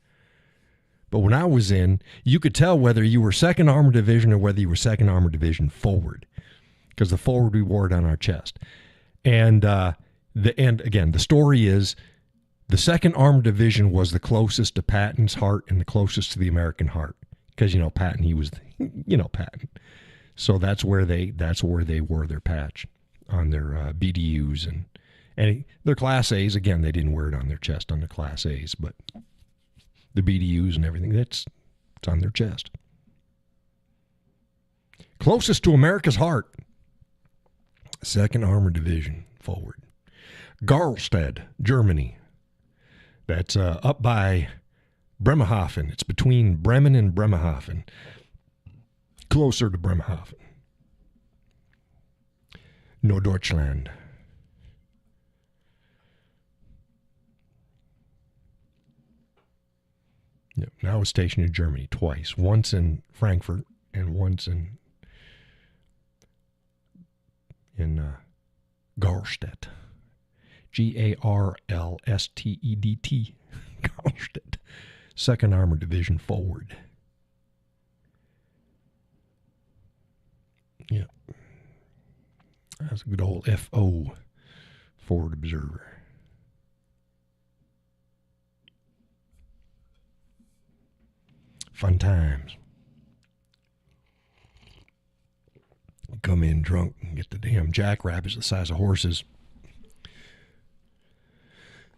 But when I was in, you could tell whether you were 2nd Armored Division or whether you were 2nd Armored Division forward, because the forward we wore it on our chest. And again, the story is the 2nd Armored Division was the closest to Patton's heart and the closest to the American heart, because Patton, he was Patton. So that's where they wore their patch on their BDUs and their Class A's. Again, they didn't wear it on their chest on the Class A's, but the BDUs and everything, it's on their chest. Closest to America's heart, 2nd Armored Division forward. Garlstedt, Germany. That's up by Bremerhaven. It's between Bremen and Bremerhaven. Closer to Bremerhaven. Norddeutschland. Yep. Now it's stationed in Germany twice. Once in Frankfurt and once in Garlstedt. Garlstedt. Garlstedt. 2nd Armored Division forward. Yep. That's a good old FO, forward observer. Fun times. Come in drunk and get the damn jackrabbits the size of horses.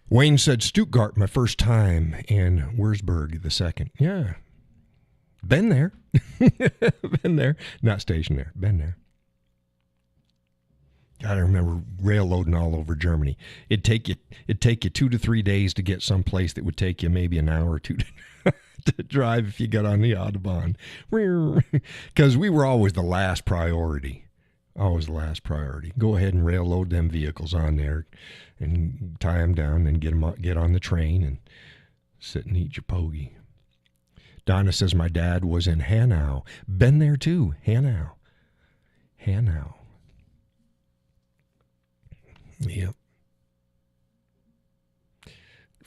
Wayne said Stuttgart my first time and Würzburg the second. Yeah. Been there. Been there. Not stationed there. Been there. I remember rail loading all over Germany. It'd take you 2 to 3 days to get someplace that would take you maybe an hour or two to drive if you got on the Autobahn. Because we were always the last priority. Always the last priority. Go ahead and rail load them vehicles on there and tie them down and get on the train and sit and eat your pogey. Donna says my dad was in Hanau. Been there too. Hanau.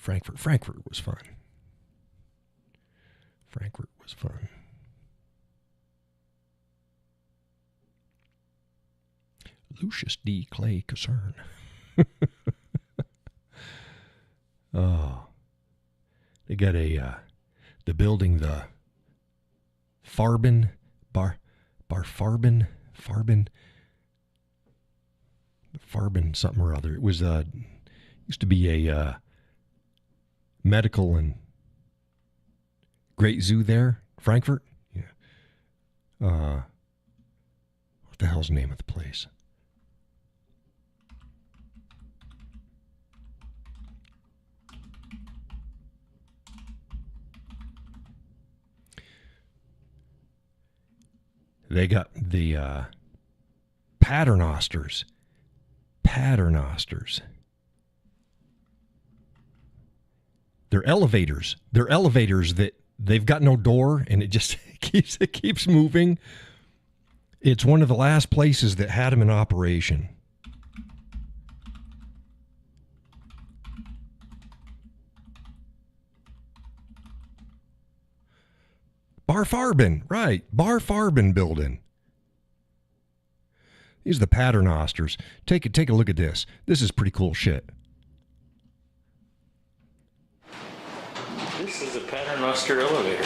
Frankfurt. Frankfurt was fun. Frankfurt was fun. Lucius D. Clay Concern. Oh. They got the building, the Farben, Farben something or other. It was, used to be a medical and great zoo there, Frankfurt. Yeah. What the hell's the name of the place? They got the Paternosters. Paternosters. They're elevators. They're elevators that they've got no door, and it just keeps moving. It's one of the last places that had them in operation. Bar Farben, right. Bar Farben building. These are the Paternosters. Take a look at this. This is pretty cool shit. This is a Paternoster elevator.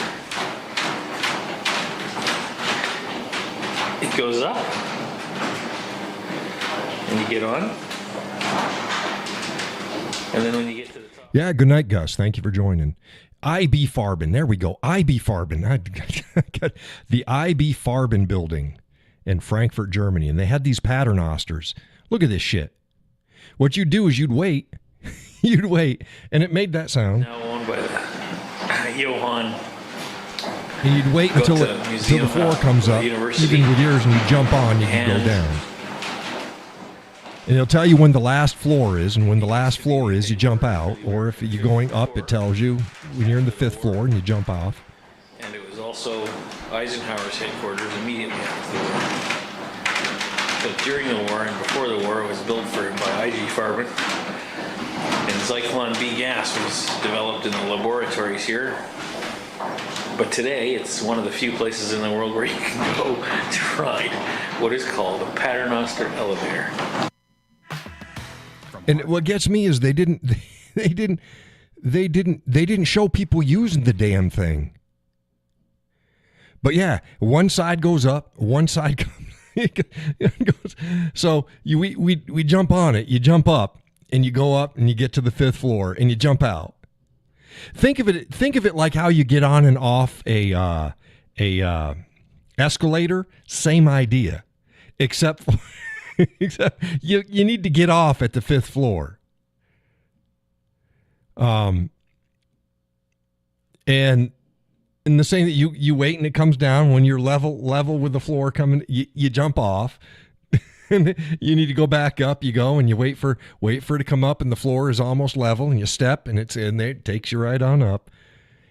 It goes up, and you get on, and then when you get to the top... Yeah, good night, Gus. Thank you for joining. IB Farben. There we go. IB Farben. The IB Farben building in Frankfurt, Germany. And they had these Paternosters. Look at this shit. What you'd do is you'd wait. You'd wait. And it made that sound. Now owned by the Johann. And you'd wait until the floor comes up. Even with yours, and you jump on, you can go down. And it'll tell you when the last floor is, and when the last floor is, you jump out. Or if you're going up, it tells you when you're in the 5th floor and you jump off. And it was also Eisenhower's headquarters immediately after the war. But during the war and before the war, it was built by I.G. Farben. And Zyklon B gas was developed in the laboratories here. But today, it's one of the few places in the world where you can go to ride what is called a Paternoster elevator. And what gets me is they didn't show people using the damn thing. But yeah, one side goes up, one side goes. So we jump on it, you jump up, and you go up, and you get to the 5th floor, and you jump out. Think of it like how you get on and off a escalator. Same idea, except you need to get off at the 5th floor. And the same that you wait and it comes down when you're level with the floor coming. You jump off, and you need to go back up. You go and you wait for it to come up, and the floor is almost level, and you step, and it's in there. It takes you right on up.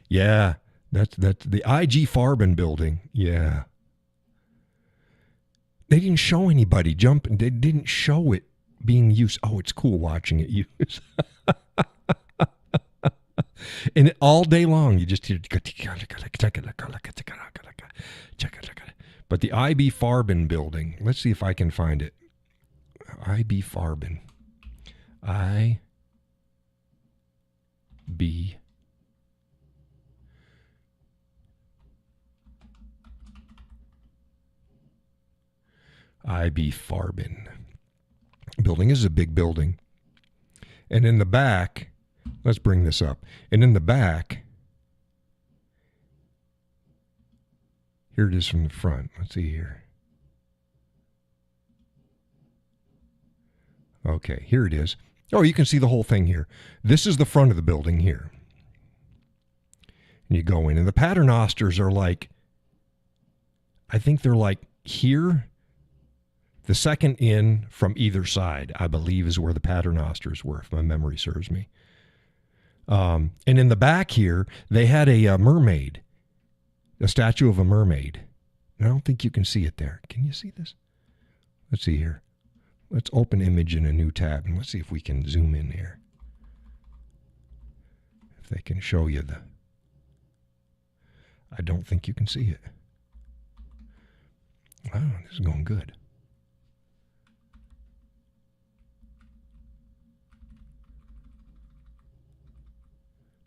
Yeah, that's the I.G. Farben building. Yeah. They didn't show anybody jumping. They didn't show it being used. Oh, it's cool watching it used. And all day long, you just hear. But the IB Farben building, let's see if I can find it. IB Farben. IB. IB Farben. Building is a big building. And in the back, let's bring this up. And in the back, here it is from the front. Let's see here. Okay, here it is. Oh, you can see the whole thing here. This is the front of the building here. And you go in, and the Paternosters are like, I think they're like here. The second in from either side, I believe, is where the Paternosters were, if my memory serves me. And in the back here, they had a mermaid, a statue of a mermaid. And I don't think you can see it there. Can you see this? Let's see here. Let's open image in a new tab, and let's see if we can zoom in here. if they can show you the... I don't think you can see it. Wow, this is going good.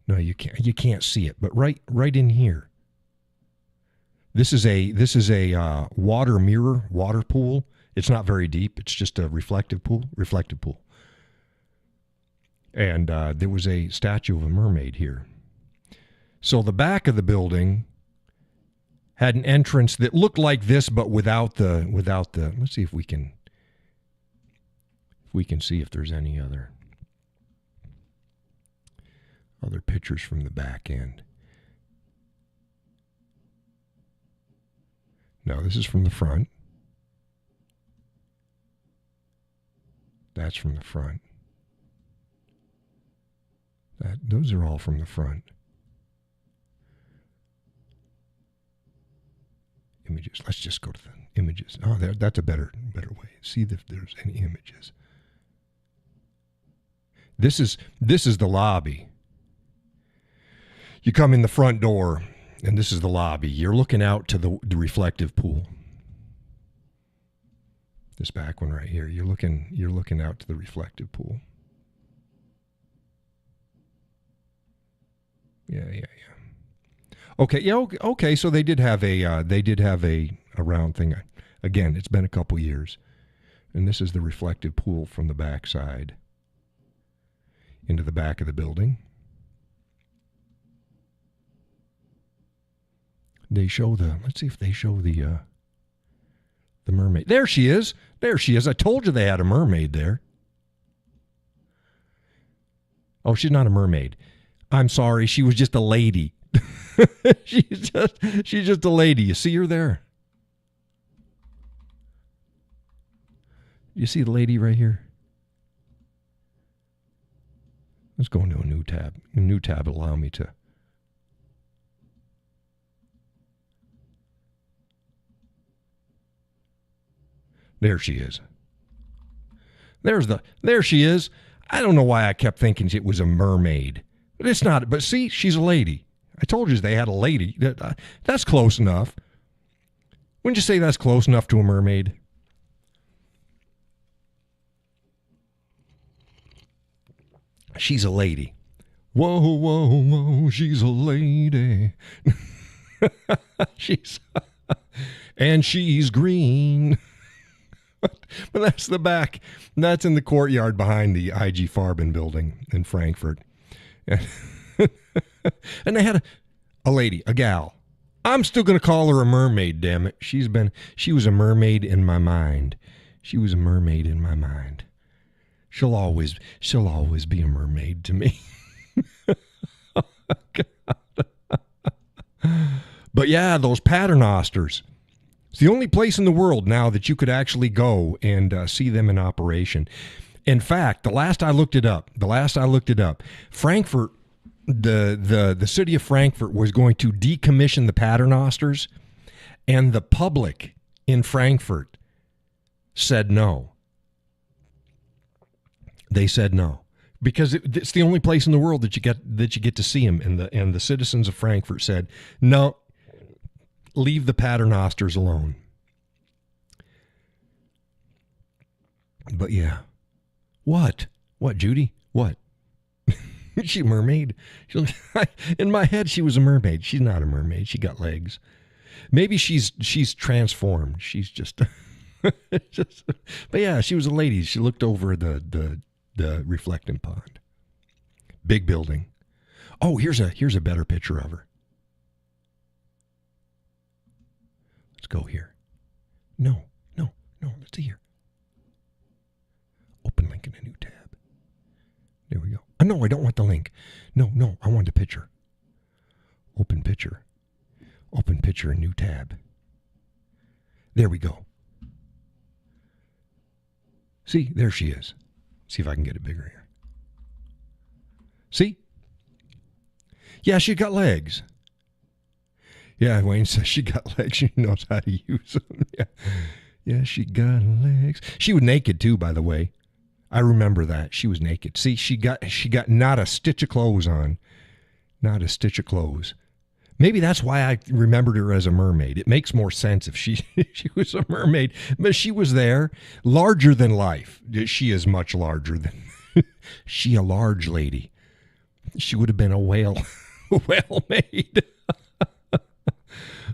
No, you can't see it, but right in here. This is a water pool. It's not very deep. It's just a reflective pool. And there was a statue of a mermaid here. So the back of the building had an entrance that looked like this, but without the. Let's see if we can see if there's any other pictures from the back end. No, this is from the front. That's from the front. Those are all from the front. Images. Let's just go to the images. Oh, that's a better way. See if there's any images. This is the lobby. You come in the front door, and this is the lobby. You're looking out to the reflective pool. This back one right here. You're looking out to the reflective pool. Yeah. Okay, yeah, okay. So they did have a round thing. Again, it's been a couple years, and this is the reflective pool from the back side into the back of the building. They show let's see if they show the mermaid. There she is. I told you they had a mermaid there. Oh, she's not a mermaid. I'm sorry. She was just a lady. She's just a lady. You see her there? You see the lady right here? Let's go into a new tab. A new tab will allow me to. There she is. There she is. I don't know why I kept thinking it was a mermaid. But it's not. But see, she's a lady. I told you they had a lady. That's close enough. Wouldn't you say that's close enough to a mermaid? She's a lady. Whoa, whoa, whoa, she's a lady. And she's green. But that's the back. That's in the courtyard behind the IG Farben building in Frankfurt. And they had a lady, a gal. I'm still going to call her a mermaid, damn it. She was a mermaid in my mind. She was a mermaid in my mind. She'll always be a mermaid to me. But yeah, those paternosters. It's the only place in the world now that you could actually go and see them in operation. In fact, the last I looked it up, Frankfurt, the city of Frankfurt was going to decommission the paternosters, and the public in Frankfurt said no. They said no because it's the only place in the world that you get to see them, and the citizens of Frankfurt said no. Leave the paternosters alone. But yeah. What, Judy? What? She a mermaid? In my head, she was a mermaid. She's not a mermaid. She got legs. Maybe she's transformed. She's just... But yeah, she was a lady. She looked over the reflecting pond. Big building. Oh, here's a better picture of her. Let's go here. No. Let's see here. Open link in a new tab. There we go. Oh, no, I don't want the link. No, I want the picture. Open picture. Open picture, new tab. There we go. See, there she is. See if I can get it bigger here. See? Yeah, she got legs. Yeah, Wayne says she got legs. She knows how to use them. Yeah, she got legs. She was naked too, by the way. I remember that. She was naked. See, she got not a stitch of clothes on. not a stitch of clothes. Maybe that's why I remembered her as a mermaid. It makes more sense if she was a mermaid, but she was there, larger than life. She is much larger than she, a large lady. She would have been a whale, whale maid.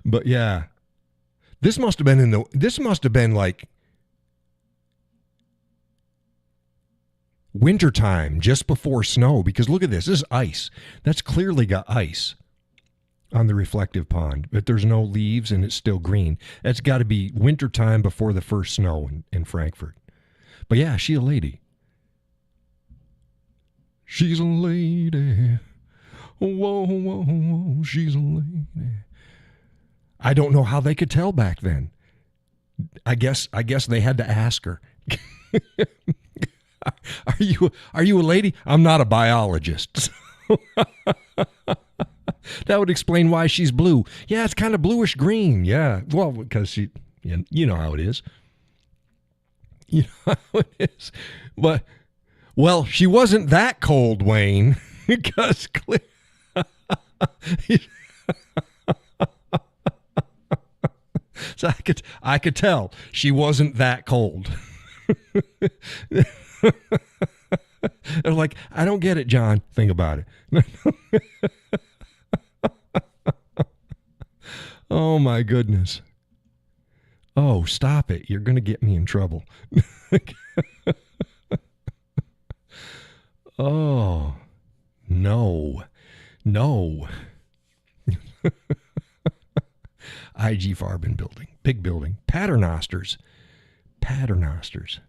But yeah, this must have been like wintertime, just before snow, because look at this. This is ice. That's clearly got ice on the reflective pond, but there's no leaves and it's still green. That's got to be wintertime before the first snow in Frankfurt. But yeah, she's a lady. She's a lady. Whoa, whoa, whoa, she's a lady. I don't know how they could tell back then. I guess they had to ask her. Are you a lady? I'm not a biologist. That would explain why she's blue. Yeah, it's kind of bluish green. Yeah, well, because she, you know how it is. You know how it is. But, well, she wasn't that cold, Wayne, because so I could tell she wasn't that cold. They're like, I don't get it, John. Think about it. Oh, my goodness. Oh, stop it. You're going to get me in trouble. Oh, no. No. IG Farben building. Big building. Paternosters. Paternosters.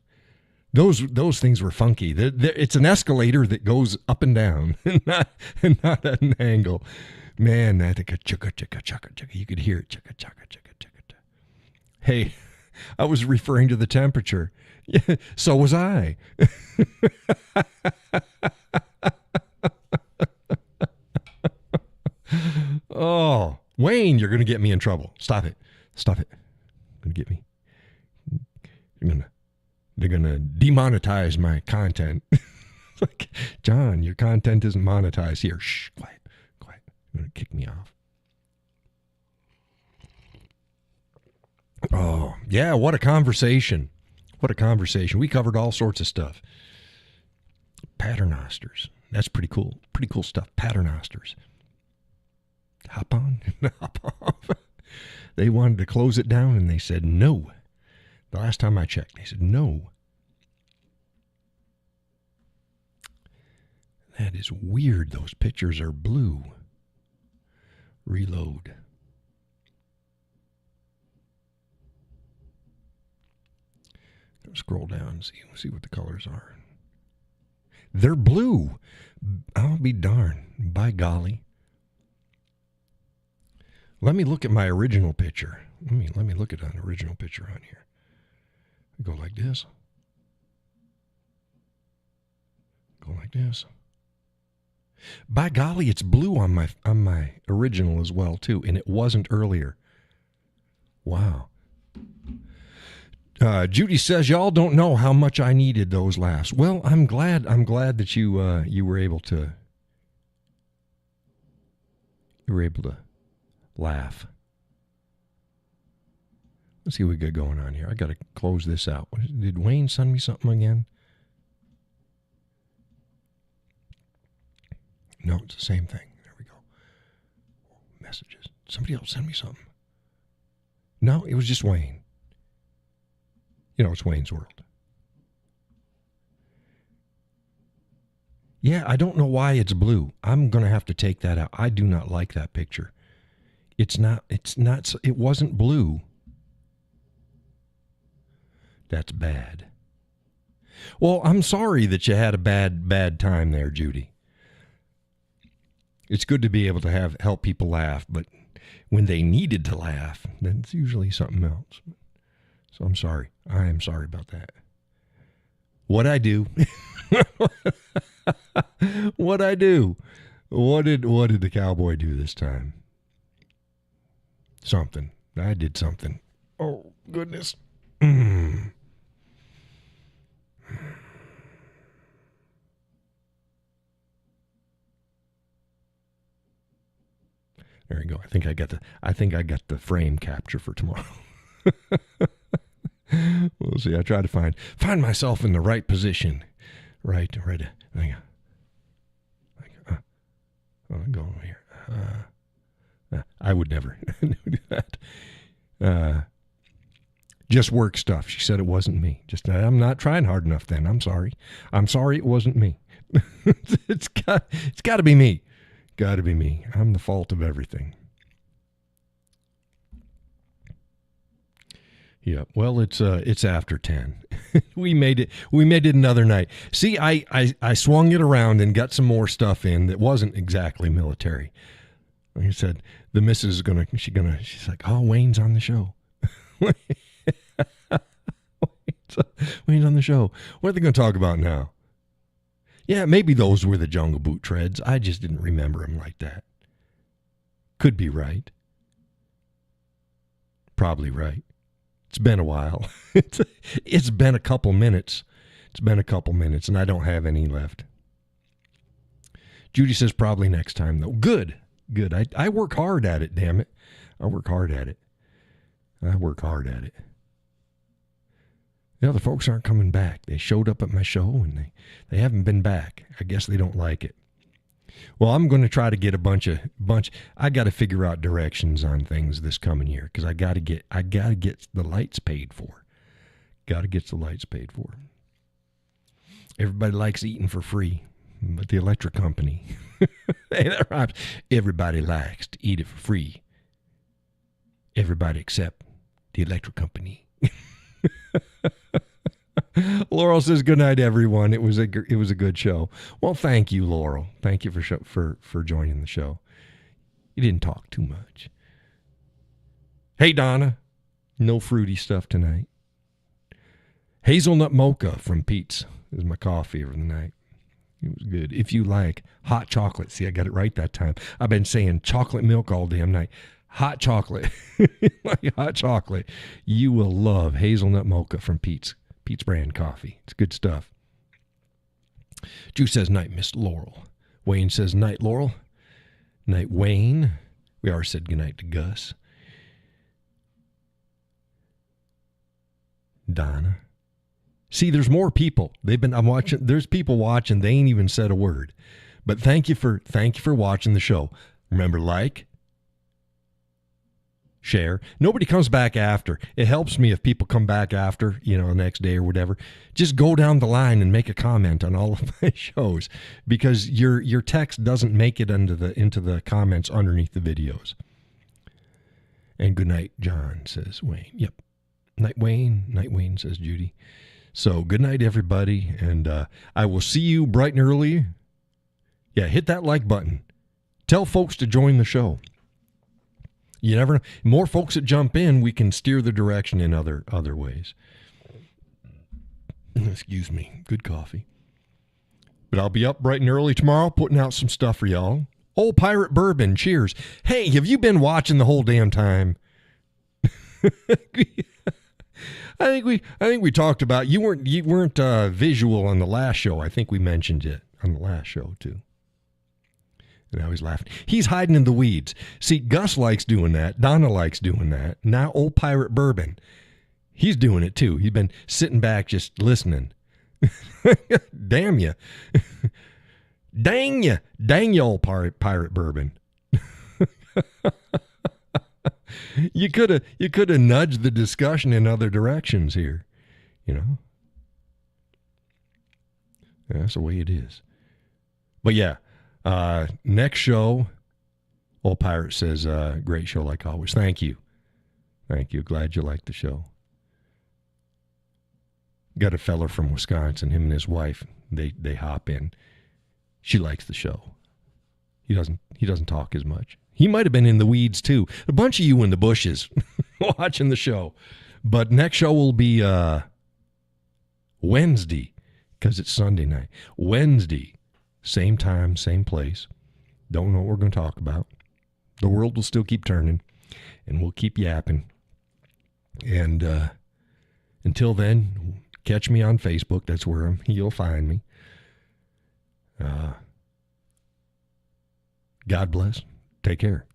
Those things were funky. It's an escalator that goes up and down, not at an angle. Man, that chugga chugga chugga chugga. You could hear it chugga chugga chugga chugga. Hey, I was referring to the temperature. Yeah, so was I. Oh, Wayne, you're going to get me in trouble. Stop it. Stop it. You're going to get me. They're going to demonetize my content. Like, John, your content isn't monetized. Here, shh, quiet. You're going to kick me off. Oh, yeah, what a conversation. What a conversation. We covered all sorts of stuff. Paternosters. That's pretty cool. Pretty cool stuff. Paternosters. Hop on. Hop off. They wanted to close it down and they said no. The last time I checked, they said no. That is weird. Those pictures are blue. Reload. Scroll down and see what the colors are. They're blue. I'll be darned. By golly. Let me look at my original picture. Let me look at an original picture on here. Go like this. Go like this. By golly, it's blue on my original as well too, and it wasn't earlier. Wow. Judy says y'all don't know how much I needed those laughs. Well, I'm glad that you were able to laugh. Let's see what we got going on here. I got to close this out. Did Wayne send me something again? No, it's the same thing. There we go. Messages. Somebody else send me something. No, it was just Wayne. You know, it's Wayne's World. Yeah, I don't know why it's blue. I'm going to have to take that out. I do not like that picture. It wasn't blue. That's bad. Well, I'm sorry that you had a bad time there, Judy. It's good to be able to help people laugh, but when they needed to laugh, then it's usually something else. So I'm sorry. I am sorry about that. What'd I do? What'd I do? What did the cowboy do this time? Something. I did something. Oh, goodness. There you go. I think I got the frame capture for tomorrow. We'll see. I try to find myself in the right position. Right. Go over here. I would never do that. Just work stuff. She said it wasn't me. I'm not trying hard enough then. I'm sorry. It wasn't me. It's got to be me. Got to be me. I'm the fault of everything. Yeah. Well, it's after 10. We made it another night. See, I swung it around and got some more stuff in that wasn't exactly military. Like I said, the missus is she's like, oh, Wayne's on the show. Wayne's on the show. What are they going to talk about now? Yeah, maybe those were the Jungle Boot treads. I just didn't remember them like that. Could be right. Probably right. It's been a while. It's been a couple minutes. And I don't have any left. Judy says probably next time, though. Good. I work hard at it, damn it. I work hard at it. The other folks aren't coming back. They showed up at my show, and they haven't been back. I guess they don't like it. Well, I'm going to try to get a bunch. I got to figure out directions on things this coming year because I got to get the lights paid for. Everybody likes eating for free, but the electric company, hey, that rhymes. Everybody likes to eat it for free. Everybody except the electric company. Laurel says good night, everyone. It was a good show. Well, thank you, Laurel. Thank you for joining the show. You didn't talk too much. Hey, Donna. No fruity stuff tonight. Hazelnut mocha from Pete's is my coffee of the night. It was good. If you like hot chocolate, see, I got it right that time. I've been saying chocolate milk all damn night. Hot chocolate. Like hot chocolate. You will love hazelnut mocha from Pete's brand coffee. It's good stuff. Drew says night, Miss Laurel. Wayne says night, Laurel. Night, Wayne. We already said goodnight to Gus. Donna. See, there's more people. I'm watching. There's people watching. They ain't even said a word. But thank you for watching the show. Remember, like, share. Nobody comes back after. It helps me if people come back after, the next day or whatever. Just go down the line and make a comment on all of my shows because your text doesn't make it into the comments underneath the videos. And good night, John, says Wayne. Yep. Night, Wayne, says Judy. So good night, everybody, and I will see you bright and early. Yeah, hit that like button. Tell folks to join the show. You never know. More folks that jump in, we can steer the direction in other ways. Excuse me. Good coffee. But I'll be up bright and early tomorrow putting out some stuff for y'all. Old Pirate Bourbon, cheers. Hey, have you been watching the whole damn time? I think we talked about you weren't visual on the last show. I think we mentioned it on the last show too. And I was laughing. He's hiding in the weeds. See, Gus likes doing that. Donna likes doing that. Now old Pirate Bourbon, he's doing it too. He's been sitting back just listening. Damn you. Dang you, old Pirate Bourbon. You could have nudged the discussion in other directions here, Yeah, that's the way it is. But yeah, next show, Old Pirate says, great show like always. Thank you. Glad you liked the show. Got a fella from Wisconsin, him and his wife, they hop in. She likes the show. He doesn't talk as much. He might have been in the weeds too. A bunch of you in the bushes watching the show. But next show will be Wednesday because it's Sunday night. Wednesday, same time, same place. Don't know what we're going to talk about. The world will still keep turning, and we'll keep yapping. And until then, catch me on Facebook. That's where you'll find me. God bless. Take care.